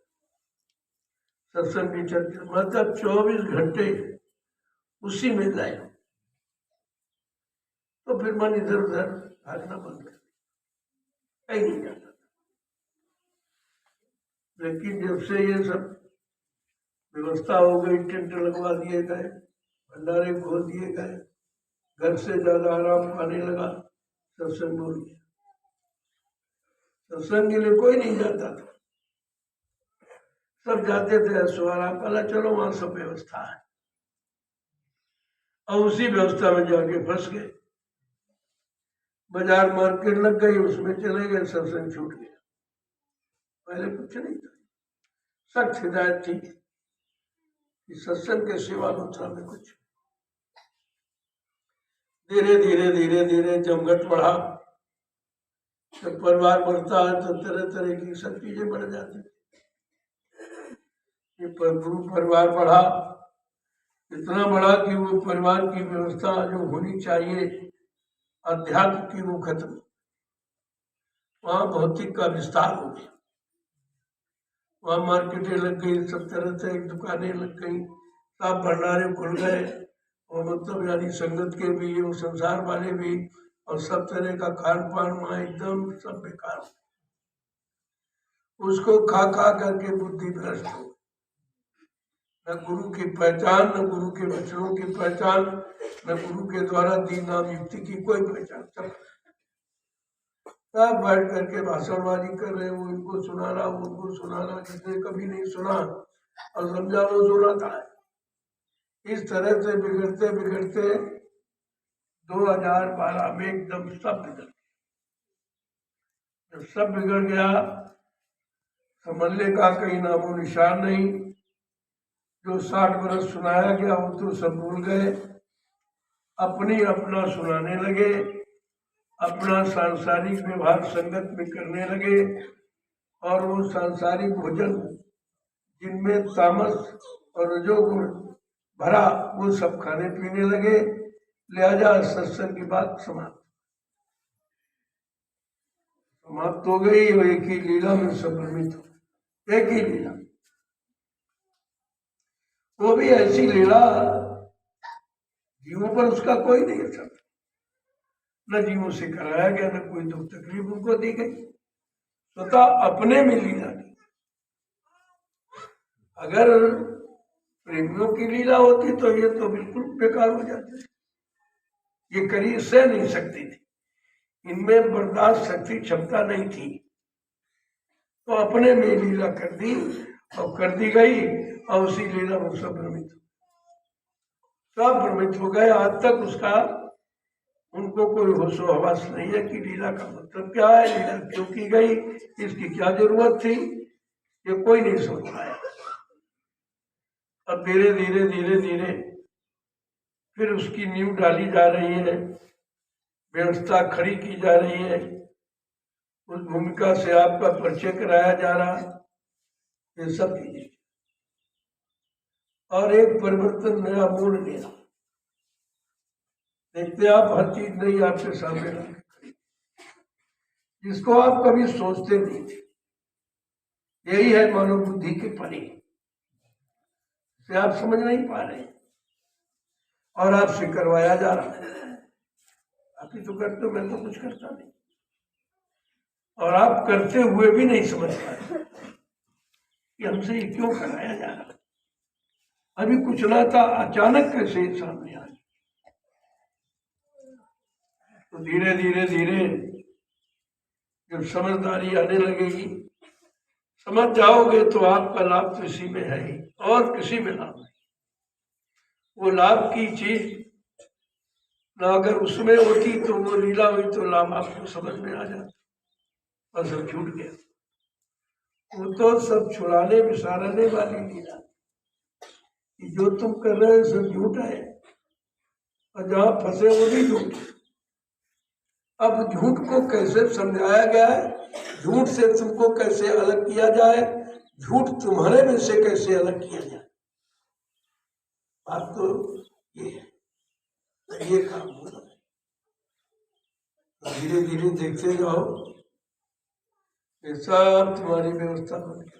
सत्संग की चर्चा, मतलब 24 घंटे उसी में लाए। तो फिर मन इधर उधर भागना बंद कर दिया, कहीं नहीं जाता। लेकिन जब से ये सब व्यवस्था हो गई, टेंट लगवा दिए गए, भंडारे खोल दिए गए, घर से ज्यादा आराम पाने लगा, सत्संग हो गया। सत्संग के लिए कोई नहीं जाता था, सब जाते थे ऐश्वर्या पहला, चलो वहां सब व्यवस्था है, और उसी व्यवस्था में जाके फंस गए। बाजार मार्केट लग गई, उसमें चले गए, सत्संग छूट गया। पहले कुछ नहीं था, सख्त हिदायत थी कि सत्संग के सिवा मथुरा में कुछ। धीरे धीरे धीरे धीरे जमघट बढ़ा। जब परिवार बढ़ता है तो तरह तरह की सब चीजें बढ़ जाती। ये परिवार बढ़ा, इतना बड़ा कि वो परिवार की व्यवस्था जो होनी चाहिए अध्यात्म की, वो खत्म। वहां भौतिक का विस्तार हो गया, वहां मार्केटें लग गई, सब तरह से दुकानें लग गई, सब भंडारे खुल गए, और मतलब यानी संगत के भी और संसार वाले भी, और सब तरह का खान पान वहां एकदम सब बेकार। उसको खा खा करके बुद्धि भ्रष्ट हो, न गुरु की पहचान, न गुरु के वचनों की पहचान, न गुरु के द्वारा दी नाम युक्ति की कोई पहचान। सब बैठ करके भाषणबाजी कर रहे, वो इनको सुना रहा, वो उनको सुना रहा, जिसने कभी नहीं सुना और समझा वो सुनाता है। इस तरह से बिगड़ते बिगड़ते 2012 में एकदम सब बिगड़ गया। जब सब बिगड़ गया, समझने का कहीं नामो निशान नहीं। जो 60 वर्ष सुनाया गया वो तो सब भूल गए, अपनी अपना सुनाने लगे, अपना सांसारिक व्यवहार संगत में करने लगे, और वो सांसारिक भोजन जिनमें तामस और रजोगुण भरा, वो सब खाने पीने लगे। लिहाजा सत्संग की बात समाप्त हो गई। वो एक ही लीला में सब भ्रमित हो, एक ही लीला, वो भी ऐसी लीला जीवों पर उसका कोई नहीं असर, न जीवों से कराया गया, न कोई दुख तकलीफ उनको दी गई, स्वतः अपने में लीला की। अगर प्रेमियों की लीला होती तो ये तो बिल्कुल बेकार हो जाते, ये करी सह नहीं सकती थी, इनमें बर्दाश्त शक्ति क्षमता नहीं थी, तो अपने में लीला कर दी, और कर दी गई, और उसी लीला में सब भ्रमित हो गए। आज तक उसका उनको कोई होशो हवास नहीं है कि लीला का मतलब क्या है, लीला क्यों की गई, इसकी क्या जरूरत थी, ये कोई नहीं समझ पाया। अब धीरे धीरे धीरे धीरे फिर उसकी नींव डाली जा रही है, व्यवस्था खड़ी की जा रही है, उस भूमिका से आपका परिचय कराया जा रहा, ये सब चीजें, और एक परिवर्तन नया मूड नया। देखते आप हर चीज नहीं आपके सामने खड़ी, जिसको आप कभी सोचते नहीं थे। यही है मानव बुद्धि के परे से आप समझ नहीं पा रहे, और आपसे करवाया जा रहा है। आप ही तो करते हो, मैं तो कुछ करता नहीं, और आप करते हुए भी नहीं समझ पाए कि हमसे ये क्यों कराया जा रहा है। अभी कुछ ना था, अचानक कैसे सामने आ गया। तो धीरे धीरे धीरे जब समझदारी आने लगेगी, समझ जाओगे, तो आपका लाभ तो इसी में है ही, और किसी में लाभ नहीं। वो लाभ की चीज ना अगर उसमें होती तो वो लीला हुई तो लाभ आपको समझ में आ जाता, और सब छूट गया। वो तो सब छुड़ाने बिसारने वाली लीला, जो तुम कर रहे हो सब झूठ है, और जहां फंसे वो भी झूठ। अब झूठ को कैसे समझाया गया है, झूठ से तुमको कैसे अलग किया जाए, झूठ तुम्हारे में से कैसे अलग किया जाए, बात तो ये है। ये काम हो रहा है, धीरे धीरे देखते जाओ, ये सब तुम्हारी व्यवस्था बन के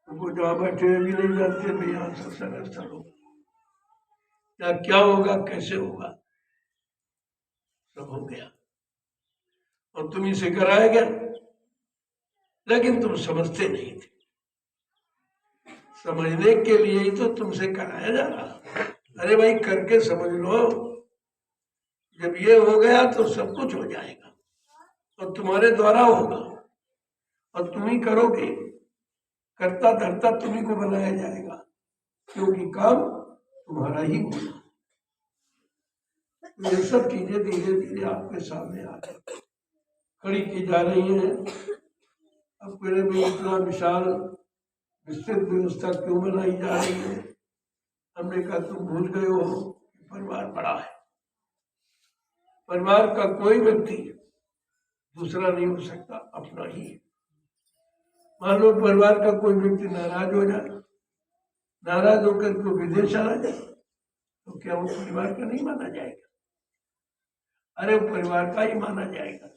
तुमको जहाँ बैठे भी नहीं जानते भाई यहाँ सत्संग स्थल हो या क्या होगा कैसे होगा, सब हो गया और तुम इसे कराया गया, लेकिन तुम समझते नहीं थे। समझने के लिए ही तो तुमसे कराया जा रहा। अरे भाई करके समझ लो, जब ये हो गया तो सब कुछ हो जाएगा और तुम्हारे द्वारा होगा और तुम ही करोगे, करता धरता तुम्ही को बनाया जाएगा, क्योंकि काम तुम्हारा ही होगा। ये सब चीजें धीरे धीरे आपके सामने आ खड़ी की जा रही हैं। अब पहले भी इतना विशाल विस्तृत व्यवस्था क्यों बनाई जा रही है? हमने कहा तुम भूल गए हो कि परिवार बड़ा है, परिवार का कोई व्यक्ति दूसरा नहीं हो सकता, अपना ही है। मान लो परिवार का कोई व्यक्ति नाराज हो जाए, नाराज होकर को विदेश चला जाए, तो क्या वो परिवार का नहीं माना जाएगा? अरे वो परिवार का ही माना जाएगा।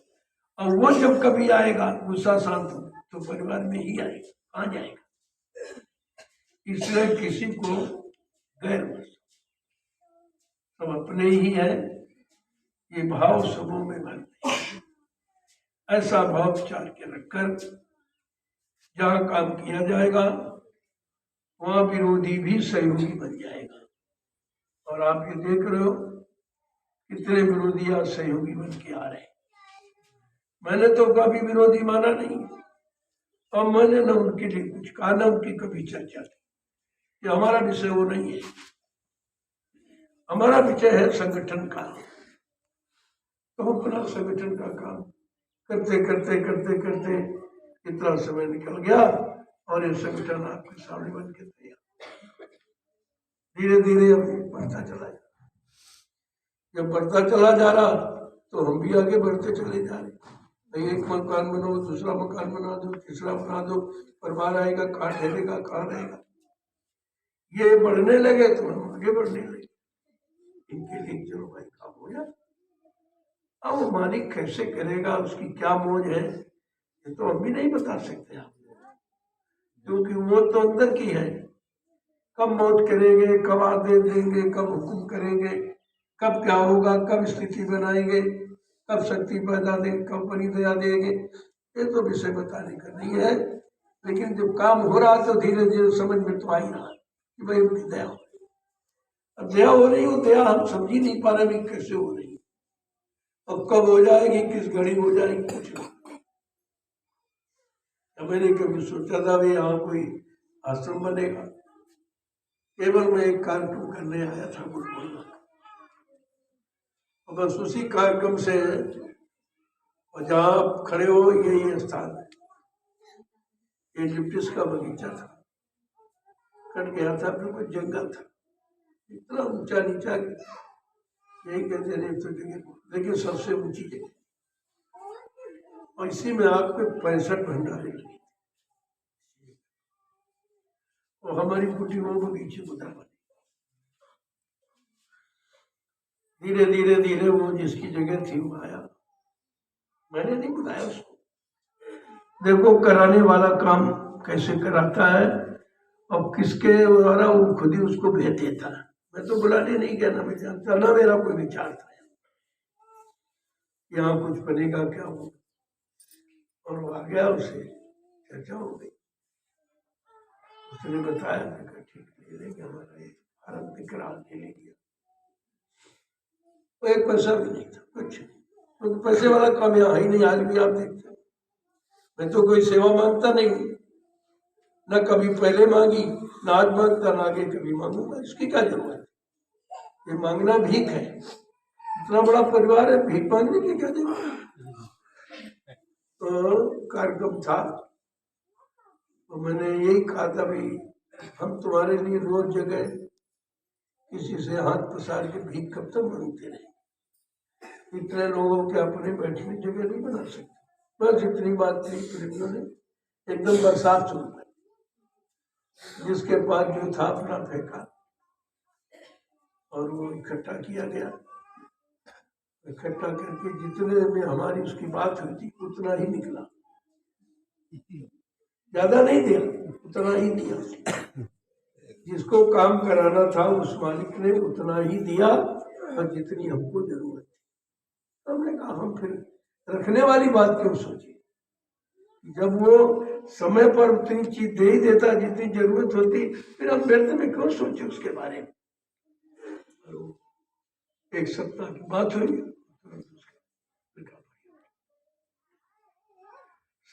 और वो जब कभी आएगा गुस्सा शांत हो तो परिवार में ही आएगा, कहाँ जाएगा? इसलिए किसी को गैर मत, सब अपने ही है, ये भाव सबों में भरते हैं। ऐसा भाव विचार के रखकर जहाँ काम किया जाएगा वहाँ विरोधी भी सहयोगी बन जाएगा। और आप ये देख रहे हो कितने विरोधी आज सहयोगी बन के आ रहे हैं। मैंने तो कभी विरोधी माना नहीं, और मैंने न उनके लिए कुछ कहा, न उनकी कभी चर्चा की। ये हमारा विषय वो नहीं है, हमारा विषय है संगठन का। तो अपना संगठन का काम करते करते करते करते इतना समय निकल गया और ये संगठन आपके सामने बन के तैयार। धीरे धीरे अब बढ़ता चला जा, जब बढ़ता चला जा रहा तो हम भी आगे बढ़ते चले जा रहे। एक मकान बनाओ, दूसरा मकान बना दो, तीसरा बना दो, परिवार आएगा, कहाँ ठहरेगा, कहाँ रहेगा। ये बढ़ने लगे तो हम आगे बढ़ने लगे। इनके लिए चलो भाई काम हो जाए। अब वो मालिक कैसे करेगा, उसकी क्या मौज है, ये तो हम भी नहीं बता सकते आपको, क्योंकि वो तो अंदर की है। कब मौज करेंगे, कब आदेश देंगे, कब हुक्म करेंगे, कब क्या होगा, कब स्थिति बनाएंगे, कब शक्ति पैदा दे, कब बनी दया देंगे, ये तो विषय बताने का नहीं है। लेकिन जब काम हो रहा तो धीरे धीरे समझ में तो आ ही रहा कि भाई उनकी दया हो रही। अब दया हो रही हो, दया हम समझ ही नहीं पा रहे भी कैसे हो रही, अब कब हो जाएगी, किस घड़ी हो जाएगी, कुछ नहीं। मैंने कभी सोचा था भी यहाँ कोई आश्रम बनेगा, केवल मैं एक कार्यक्रम करने आया था गुरुकुल में, बस उसी कार्यक्रम से, और जहाँ आप खड़े हो यही स्थान है, ये लिप्टिस का बगीचा था, कट गया था, बिल्कुल जंगल था, इतना ऊंचा नीचा, यही कहते रहे तो जगह, लेकिन सबसे ऊंची जगह, और इसी में आपके 65 भंडारे लगे, और हमारी कुटी वो बगीचे बुधा बनी। धीरे धीरे धीरे वो जिसकी जगह थी वो आया, मैंने नहीं बुलाया उसको। देखो कराने वाला काम कैसे कराता है और किसके द्वारा वो खुद ही उसको भेज देता है। मैं तो बुलाने नहीं गया, ना मैं जानता, ना मेरा कोई विचार था यहाँ कुछ बनेगा क्या हो, और वो आ गया, उसे चर्चा हो गई, उसने बताया, ठीक है हमारा ये फार्म दिख रहा, ले लिया। तो एक पैसा भी नहीं था, कुछ, क्योंकि पैसे वाला काम यहाँ ही नहीं, आज भी आप देखते हो। मैं तो कोई सेवा मांगता नहीं, न कभी पहले मांगी, न आज मांगता, न आगे कभी मांगूंगा, इसकी क्या जरूरत है। ये मांगना भीख है। इतना बड़ा परिवार है, भीख मांगने की क्या जरूरत है? तो कार्यक्रम था तो मैंने यही कहा था भाई हम तुम्हारे लिए रोज जगह किसी से हाथ पसार के भीख कब तक मांगते रहे। इतने लोगों के अपने बैठने की जगह नहीं बना सकते। बस इतनी बात थी। प्रेमियों ने एकदम बरसात शुरू कर, जिसके पास जो था अपना फेंका और वो इकट्ठा किया गया। इकट्ठा करके जितने में हमारी उसकी बात हुई थी उतना ही निकला, ज्यादा नहीं दिया, उतना ही दिया। जिसको काम कराना था उस मालिक ने उतना ही दिया और जितनी हमको जरूरत थी। हमने कहा हम फिर रखने वाली बात क्यों सोची, जब वो समय पर उतनी चीज दे ही देता जितनी जरूरत होती, फिर हम व्यर्थ में क्यों सोचे उसके बारे में। एक सप्ताह की बात हुई,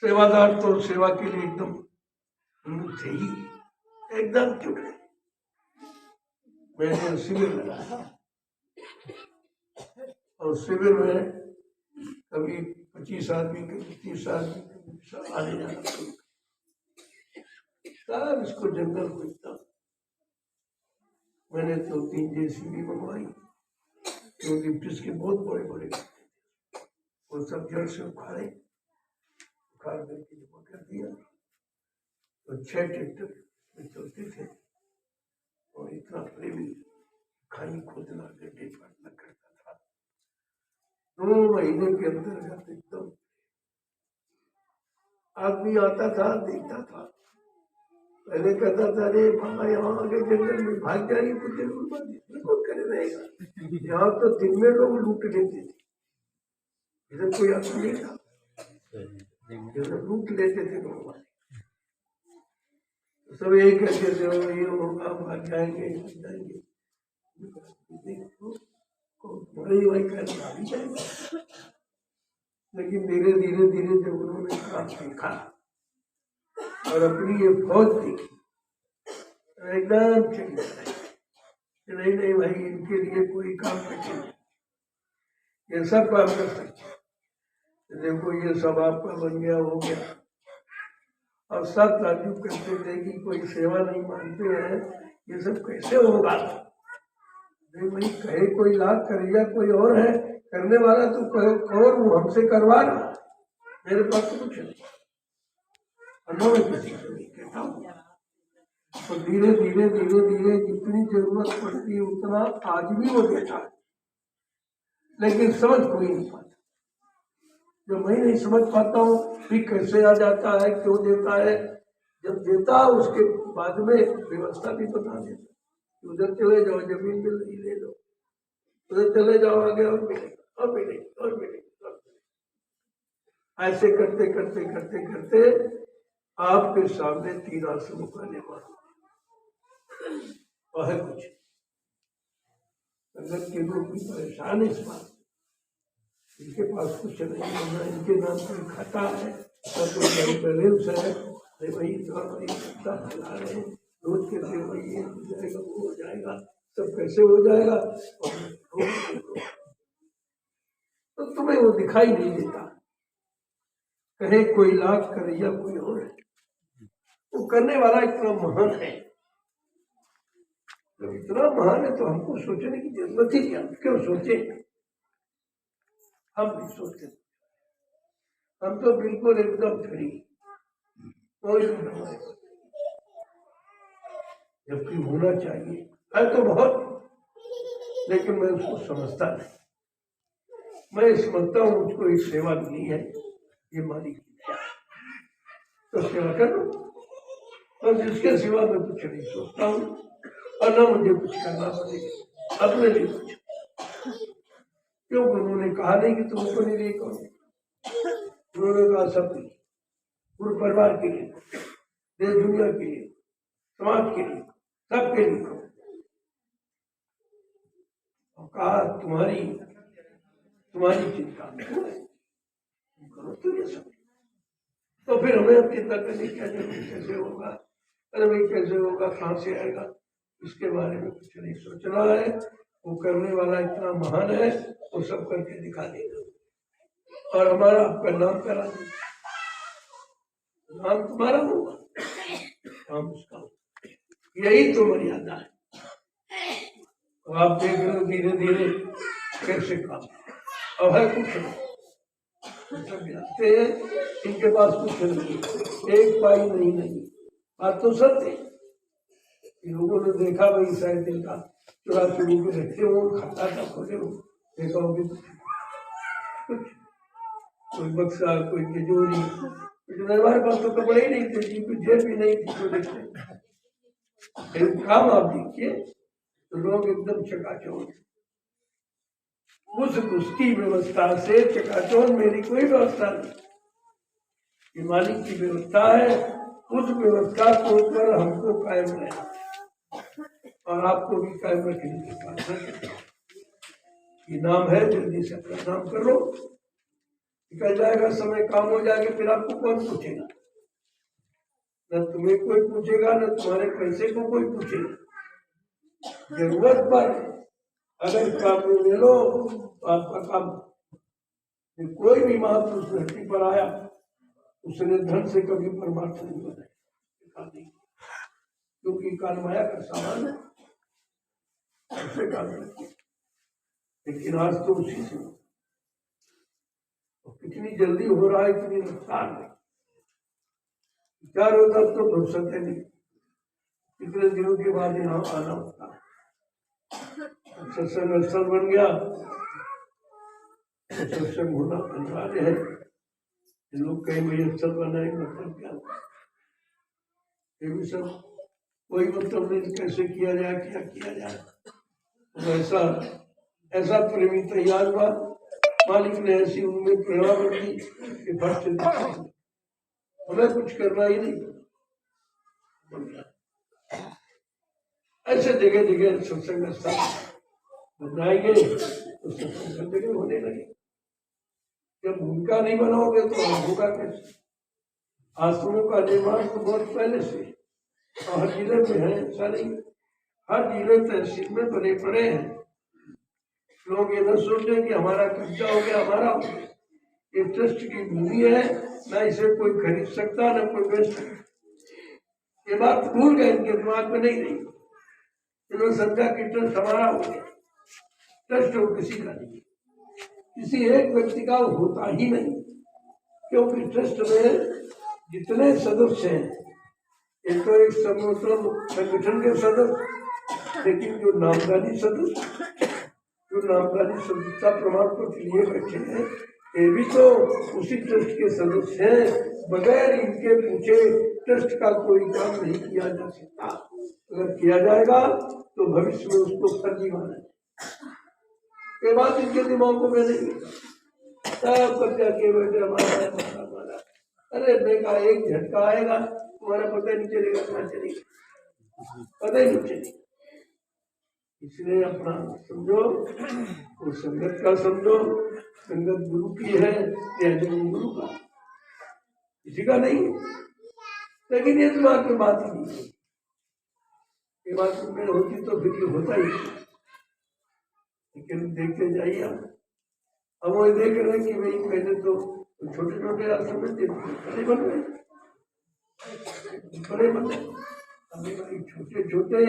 सेवादार तो सेवा के लिए एकदम थे ही, एकदम चुप। मैंने शिविर लगाया और शिविर में कभी 25 आदमी, कभी 30 आदमी, कभी सब आने जाना शुरू। सब इसको जंगल को इतना मैंने तो 3 JCB मंगवाई, जो लिफ्टिस के बहुत बड़े बड़े वो सब जड़ से उखाड़ करके जमा कर दिया। तो 6 ट्रैक्टर में चलते थे और इतना प्रेमी खाई खोदना गड्ढे काटना करता था। 2 महीने के अंतर्गत एकदम आदमी आता था, देखता था, पहले कहता था अरे बाबा यहाँ आगे जंगल में भाग जाएंगे कुछ जरूर बात बिल्कुल करे रहेगा। यहाँ तो दिन में लोग लूट लेते थे, इधर कोई आता नहीं था, इधर लूट लेते थे लोग। सब यही कहते थे ये होगा भाग जाएंगे जाएंगे, बड़े वही कहते आ भी जाएंगे। लेकिन धीरे धीरे धीरे जब उन्होंने काम सीखा और अपनी ये फौज देखी एकदम नहीं नहीं भाई इनके लिए कोई काम कठिन है, ये सब काम कर सकते। देखो ये सब आपका बन गया हो गया। और सब ताजुब करते थे कि कोई सेवा नहीं मानते हैं, ये सब कैसे होगा। भाई कहे कोई लाख करेगा कोई और है करने वाला, तो कहो वो हमसे करवा रहा, मेरे पास तो कुछ नहीं, मैं किसी से नहीं कहता हूँ। तो धीरे धीरे धीरे धीरे जितनी जरूरत पड़ती है उतना आज भी वो देता है, लेकिन समझ कोई नहीं पाता। जो मैं नहीं समझ पाता हूँ भी कैसे आ जाता है, क्यों देता है। जब देता है उसके बाद में व्यवस्था भी बता देता, उधर चले जाओ जमीन मिल रही ले लो, उधर चले जाओ आगे और मिलेगा और मिलेगा और मिलेगा। ऐसे करते करते करते करते आपके सामने 3 आश्रमों का निर्माण और है कुछ संगत के लोग भी परेशान है इस बात, इनके पास कुछ नहीं होना, इनके नाम पर खाता है और कोई बैलेंस है, अरे भाई सत्ता फैला रहे हैं रोज के फिर भाई ये हो जाएगा वो हो जाएगा, सब कैसे हो जाएगा। तो तुम्हें वो दिखाई नहीं देता, कहे कोई लाख करे या कोई और है, वो करने वाला इतना महान है। जब इतना महान है तो हमको सोचने की जरूरत ही क्या, क्यों सोचे। हम नहीं सोचते, हम तो बिल्कुल एकदम फ्री, कोई नहीं, जबकि होना चाहिए है तो बहुत, लेकिन मैं उसको समझता नहीं। मैं समझता हूँ मुझको एक सेवा मिली है, ये मालिक की दया, तो सेवा कर लो, और जिसके सिवा मैं कुछ नहीं सोचता हूँ और ना मुझे कुछ करना पड़ेगा अपने लिए कुछ। क्यों उन्होंने कहा नहीं कि तुम अपने लिए करो, उन्होंने कहा सब पूरे परिवार के लिए, देश दुनिया के लिए, समाज के लिए, सबके लिए करो। और कहा तुम्हारी चिंता करो तो ये सब। तो फिर हमें अब चिंता करने की क्या जरूरत, कैसे होगा, अरे भाई कैसे होगा, कहाँ से आएगा, इसके बारे में कुछ नहीं सोचना है। वो करने वाला इतना महान है, वो सब करके दिखा देगा और हमारा आपका नाम करा देगा। नाम तुम्हारा होगा, काम उसका होगा। यही तो मर्यादा है। तो आप देख रहे हो धीरे धीरे कैसे काम अब है कुछ नहीं, सब जानते हैं इनके पास कुछ नहीं, एक पाई नहीं। बात तो सत्य है। लोगों ने देखा भाई शायद इनका चुरा चुरी के रखे हो, खाता था खोले हो, देखा होगी कुछ, कोई बक्सा, कोई तिजोरी, हमारे पास तो कपड़े ही नहीं थे जी, कोई जेब भी नहीं थी। तो देखते काम आप देखिए तो लोग एकदम चकाचौंध, उसकी व्यवस्था से चकाचौंध, मेरी कोई व्यवस्था नहीं, ये मालिक की व्यवस्था है। उस व्यवस्था को ऊपर हमको कायम रहना और आपको भी कायम रखने की प्रार्थना। ये नाम है, जल्दी से अपना नाम कर लो, निकल जाएगा समय, काम हो जाएगा, फिर आपको कौन पूछेगा? न तुम्हें कोई पूछेगा, न तुम्हारे पैसे को कोई पूछेगा। जरूरत पर अगर काम ले लो तो आपका काम। कोई भी महापुरुष धरती पर आया, उसने धन से कभी परमार्थ नहीं बनाया, क्योंकि काल माया का सामान है, उससे काम करते। लेकिन आज तो उसी से कितनी जल्दी हो रहा है, इतनी रफ्तार में विचार होता तो फुर्सत है नहीं, इतने दिनों के बाद यहाँ आना होता है। सत्संग स्थल बन गया, सत्संग होना अनिवार्य है। लोग कहीं भाई स्थल बनाए, मतलब क्या, ये भी सब कोई मतलब नहीं कैसे किया जाए, क्या किया जाए। तो ऐसा प्रेमी तैयार हुआ, मालिक ने ऐसी उनमें प्रेरणा बनी कि भक्त हमें कुछ करना ही नहीं। ऐसे जगह जगह सत्संग स्थल बनाएंगे तो सत्संग जगह होने लगे। जब भूमिका नहीं बनाओगे तो होगा कैसे? आश्रमों का निर्माण तो बहुत पहले से और हर जिले में है, ऐसा नहीं, हर जिले तहसील में बने पड़े हैं। लोग ये न सोचें कि हमारा कब्जा हो गया, हमारा हो गया। ये ट्रस्ट की भूमि है, न इसे कोई खरीद सकता, न कोई बेच सकता। ये बात भूल गए, इनके दिमाग में नहीं रही। इन्होंने समझा कि ट्रस्ट हमारा हो गया। ट्रस्ट हो किसी का नहीं, किसी एक व्यक्ति का होता ही नहीं, क्योंकि ट्रस्ट में जितने सदस्य हैं, एक तो एक संगठन के सदस्य, लेकिन जो नामदारी सदस्य, जो नामदारी सदस्यता प्रमाण पत्र लिए बैठे हैं, ये भी तो उसी ट्रस्ट के सदस्य हैं। बगैर इनके पूछे ट्रस्ट का कोई काम नहीं किया जा सकता। अगर किया जाएगा तो भविष्य में उसको फर्जी माना जाए। ये बात इनके दिमागों में नहीं, सब कब्जा किए बैठे हमारा। अरे बेका एक झटका आएगा, तुम्हारा पता नहीं चलेगा, क्या चलेगा, पता ही नहीं चलेगा। इसलिए अपना समझो, तो संगत का समझो, संगत गुरु की है या जन्म गुरु का, किसी का नहीं। लेकिन ये दिमाग में बात ही नहीं है, ये बात में होती तो फिर ये होता ही। लेकिन देखते जाइए अब वो देख रहे हैं कि भाई पहले तो छोटे छोटे आश्रम में बड़े बन गए, बड़े बन गए, अभी भाई छोटे छोटे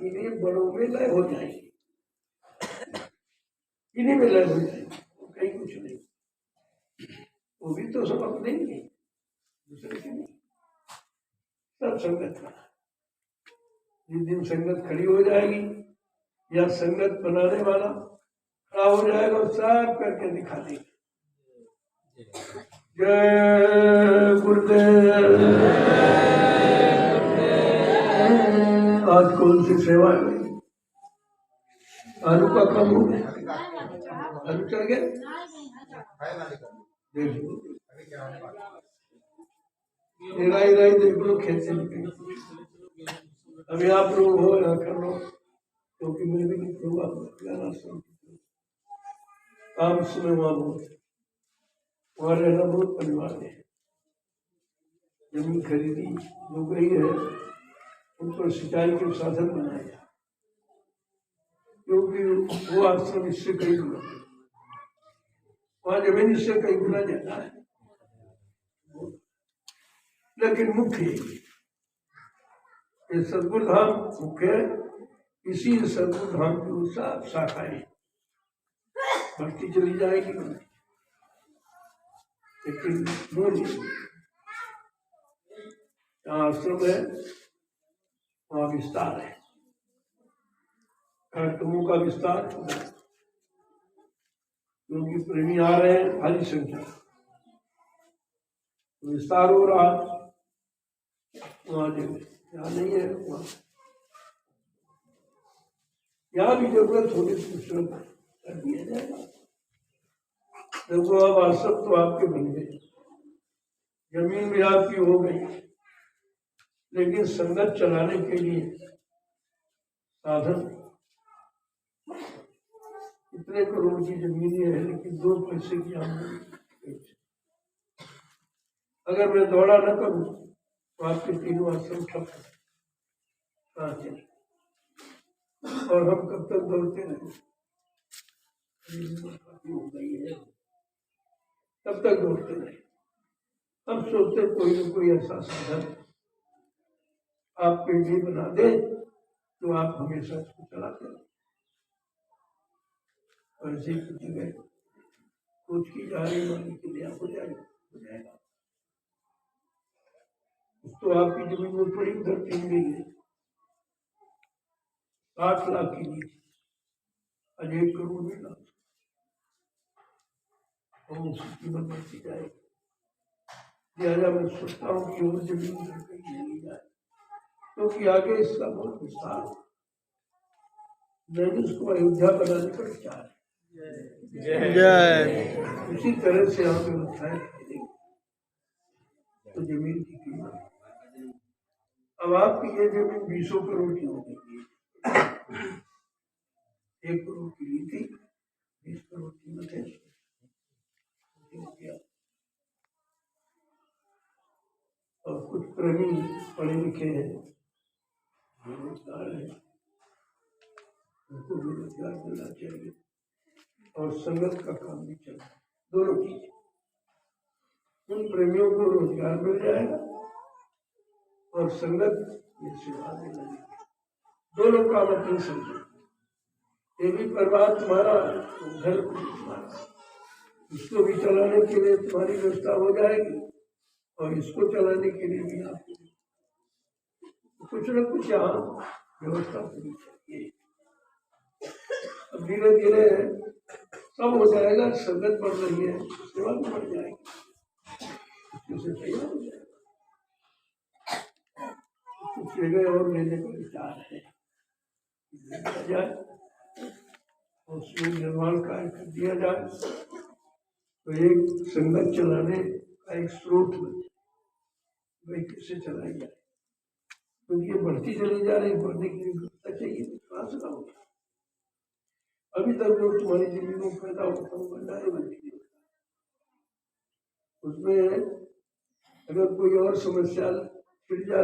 इन्हीं बड़ों में लय हो जाएंगे, इन्हीं में लय हो जाएंगे, कहीं कुछ नहीं। वो भी तो सब अपने ही है, दूसरे के नहीं। सब संगत का, जिस दिन संगत खड़ी हो जाएगी या संगत बनाने वाला खड़ा हो जाएगा, सब करके दिखा देगा। जय गुरुदेव। आज कौन सी सेवा है? आलू का कम हो गया, आलू चढ़ गया, देख लो राई देख लो, खेत से निकल। अभी आप लोग हो या कर लो, क्योंकि मैं भी निकलूंगा काम सुने, वहां बहुत वहां रहना बहुत अनिवार्य है। जमीन खरीदी जो गई है, उन पर सिंचाई के साधन बनाया, क्योंकि वो आश्रम इससे कहीं गुना, वहां जमीन इससे कहीं गुना ज्यादा है, लेकिन मुख्य ये सदगुरु धाम मुख्य है। इसी सदगुरु धाम की वो शाखाएं बढ़ती चली जाएगी, लेकिन मूल जहाँ आश्रम है वहाँ विस्तार है, कार्यक्रमों का विस्तार, क्योंकि प्रेमी आ रहे हैं भारी संख्या, विस्तार हो रहा वहाँ यहाँ नहीं है, वहाँ यहाँ भी जरूरत होगी तो कर दिया जाएगा। देखो अब आश्रम तो आपके बन गए, जमीन भी आपकी हो गई, लेकिन संगत चलाने के लिए साधन, इतने करोड़ की जमीन है लेकिन 2 पैसे की आमदनी। अगर मैं दौड़ा न करूं तो आपके तीनों आश्रम ठप कहाँ चले, और हम कब तक दौड़ते रहे, हो गई है तब तक दौड़ते रहे। हम सोचते कोई न कोई ऐसा साधन आपके लिए बना दे तो आप हमेशा इसको चलाते रहे। और ऐसे ही कुछ जगह कुछ की जा रही मानी के लिए हो जाएगा। तो आपकी जमीन में पड़ी उधर 3 बीघे 8 लाख की दी, आज 1 करोड़ मिला, और उसकी कीमत बढ़ती जाएगी। लिहाजा मैं सोचता हूँ कि और जमीन ली जाए, क्योंकि आगे इसका बहुत विस्तार है। मैंने उसको अयोध्या बनाने का विचार है। जय। उसी तरह से यहाँ पे व्यवस्थाएं तो जमीन की कीमत, अब आपकी ये जमीन 20 करोड़ की हो गई, 1 करोड़ की ली थी, 20 करोड़ कीमत है। और कुछ प्रेमी पढ़े लिखे हैं, बेरोजगार है, उनको भी रोजगार मिलना चाहिए, और संगत का काम भी चले, दोनों चीजें। उन प्रेमियों को रोजगार मिल जाएगा और संगत ये सेवा में लगेगी, दोनों काम अपनी समझो। ये भी परिवार तुम्हारा, घर तुम्हारा, इसको भी चलाने के लिए तुम्हारी व्यवस्था हो जाएगी, और इसको चलाने के लिए भी आपको कुछ न कुछ यहाँ व्यवस्था होनी चाहिए। अब धीरे धीरे सब हो जाएगा, संगत बढ़ रही है, सेवा भी बढ़ जाएगी, उससे तैयार हो जाएगा। कुछ जगह और लेने का विचार है, जाए और उसमें निर्माण कार्य कर दिया जाए तो एक संगत चलाने का एक स्रोत भाई कैसे चलाई जाए, क्योंकि ये बढ़ती चली जा रही, बढ़ने के लिए व्यवस्था चाहिए, कहाँ से लाओ। अभी तक जो तुम्हारी जमीनों पैदा होता है भंडारे बनती है, उसमें अगर कोई और समस्या फिर जा